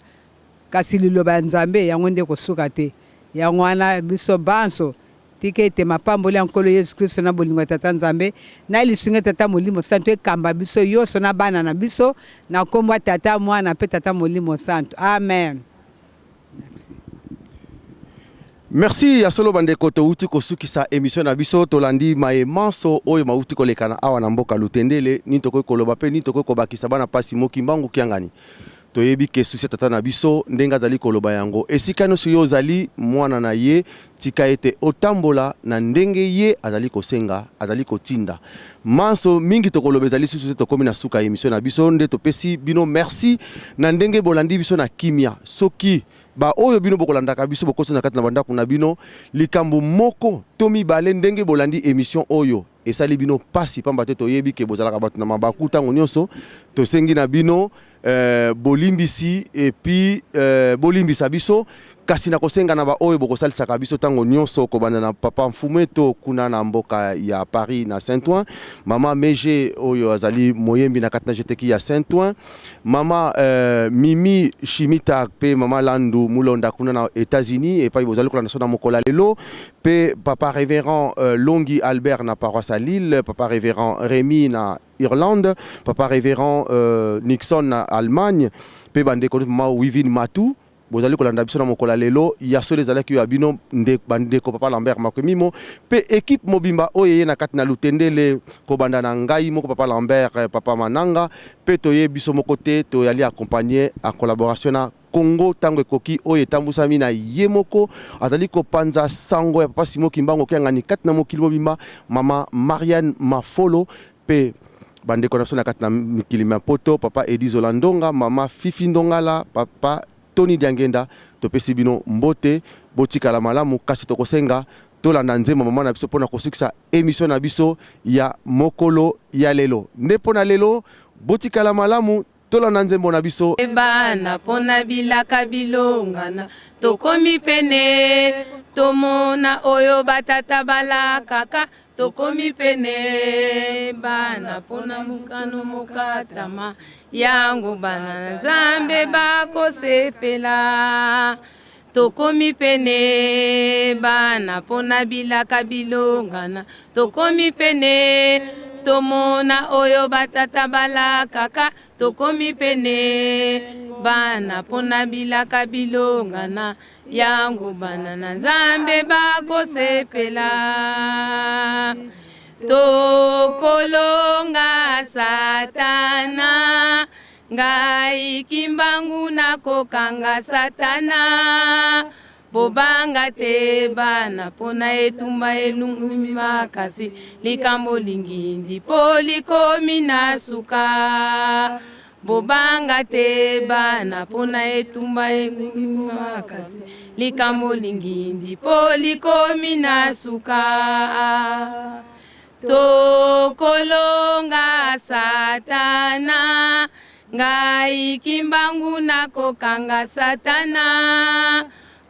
kasi liloba ya nzambe yango nde kosuka te yango wana biso banso tika ete mapamboli ya nkolo Yesu Kristo na bolingo ya tata nzambe na lisunga tata molimo santo ekamba biso yoso na bana na biso na kombo ya tata mwana mpe tata molimo santo amen. Merci ya solo bandeko to uti kosukisa émission na biso tolandi maemanso oyo mauti kolekana awa na mboka Lutendele ni toko koloba pe ni toko kobakisa bana pasi mokimbangu kiangani toyebi ke succès tata na biso ndenga zali koloba yango esika no suyo zali mwana na ye tika ete otambola na ndenge ye azali kosenga azali kotinda manso mingi tokoloba ezali susu to komi na suka émission na biso nde topesi bino merci na ndenge bolandi biso na kimia soki ba oyo bino bokolandaka biso bokosa na kati na bandako na bino likambo moko tomi bale ndenge bolandi émission oyo esali bino pasi pamba te toyebi ke bozalaka bato na mabaku ntango nyonso tosengi na bino bolimbisi et puis bolimbisa biso kasi na kosenga na ba oyo bokosalisaka biso tango nyonso kobanda na papa Mfumeto kuna na mboka ya Paris na Saint-Ouen mama Meje oyo azali moyembi na kati na jeteki ya Saint-Ouen mama Mimi Chimita pe mama Landu Mulonda kuna na États-Unis et puis bozali kolanda so na mokola lelo pe papa révérend Longi Albert na paroisse à Lille papa révérend Rémi na Irlande papa révérend Nixon na Allemagne pe bande ko mama Wivin Matou bozali kolanda biso na mokola lelo ya so les alaki ya bino bande ko papa Lambert makomimo pe équipe mobimba oye na kati na Lutendele ko banda na ngai moko papa Lambert papa Mananga pe toye biso moko te to yali accompagner en collaboration na Congo tango ekoki oye tambusami na yemoko azali ko panza sango ya papa Simo Kimbango kiangani kati na mokili mobimba mama Marianne Mafolo pe bande connexion na kati na mikili mapoto papa Edi Zolandonga mama Fifi Ndongala papa Tony Diangenda topesi bino mbote botikala malamu kasi tokosenga tolanda nzembo mama na biso pona kosukisa émission na biso ya mokolo ya lelo nde pona lelo botikala malamu tolanda nzembo na biso bana pona bilaka bilongana tokomi pene tomona oyo batata balakaka tokomi pene bana pona mukano mokatama yango bana nzambe bakosepela tokomi pene bana pona bilaka bilongana tokomi pene tomona oyo batata balakaka tokomi pene bana pona bilaka bilongana yangu bana na Nzambe bakosepela tokolonga satana ngai kimbangu nakokanga satana bobanga te bana pona etumba elungumi makasi likambo lingindi polikomi na suka bobanga te bana pona etumba elungumi makasi likambo lingindi polikomi na suka tokolonga satana ngai kimbangu nakokanga satana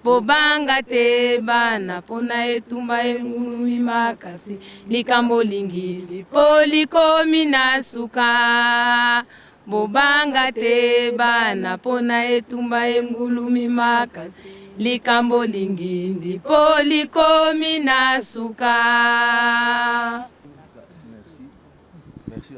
bobanga te bana pona etumba elungumi makasi likambo lingindi polikomi na suka bobanga te bana pona etumba engulumi makasi likambo lingindi polikomi na suka. Merci.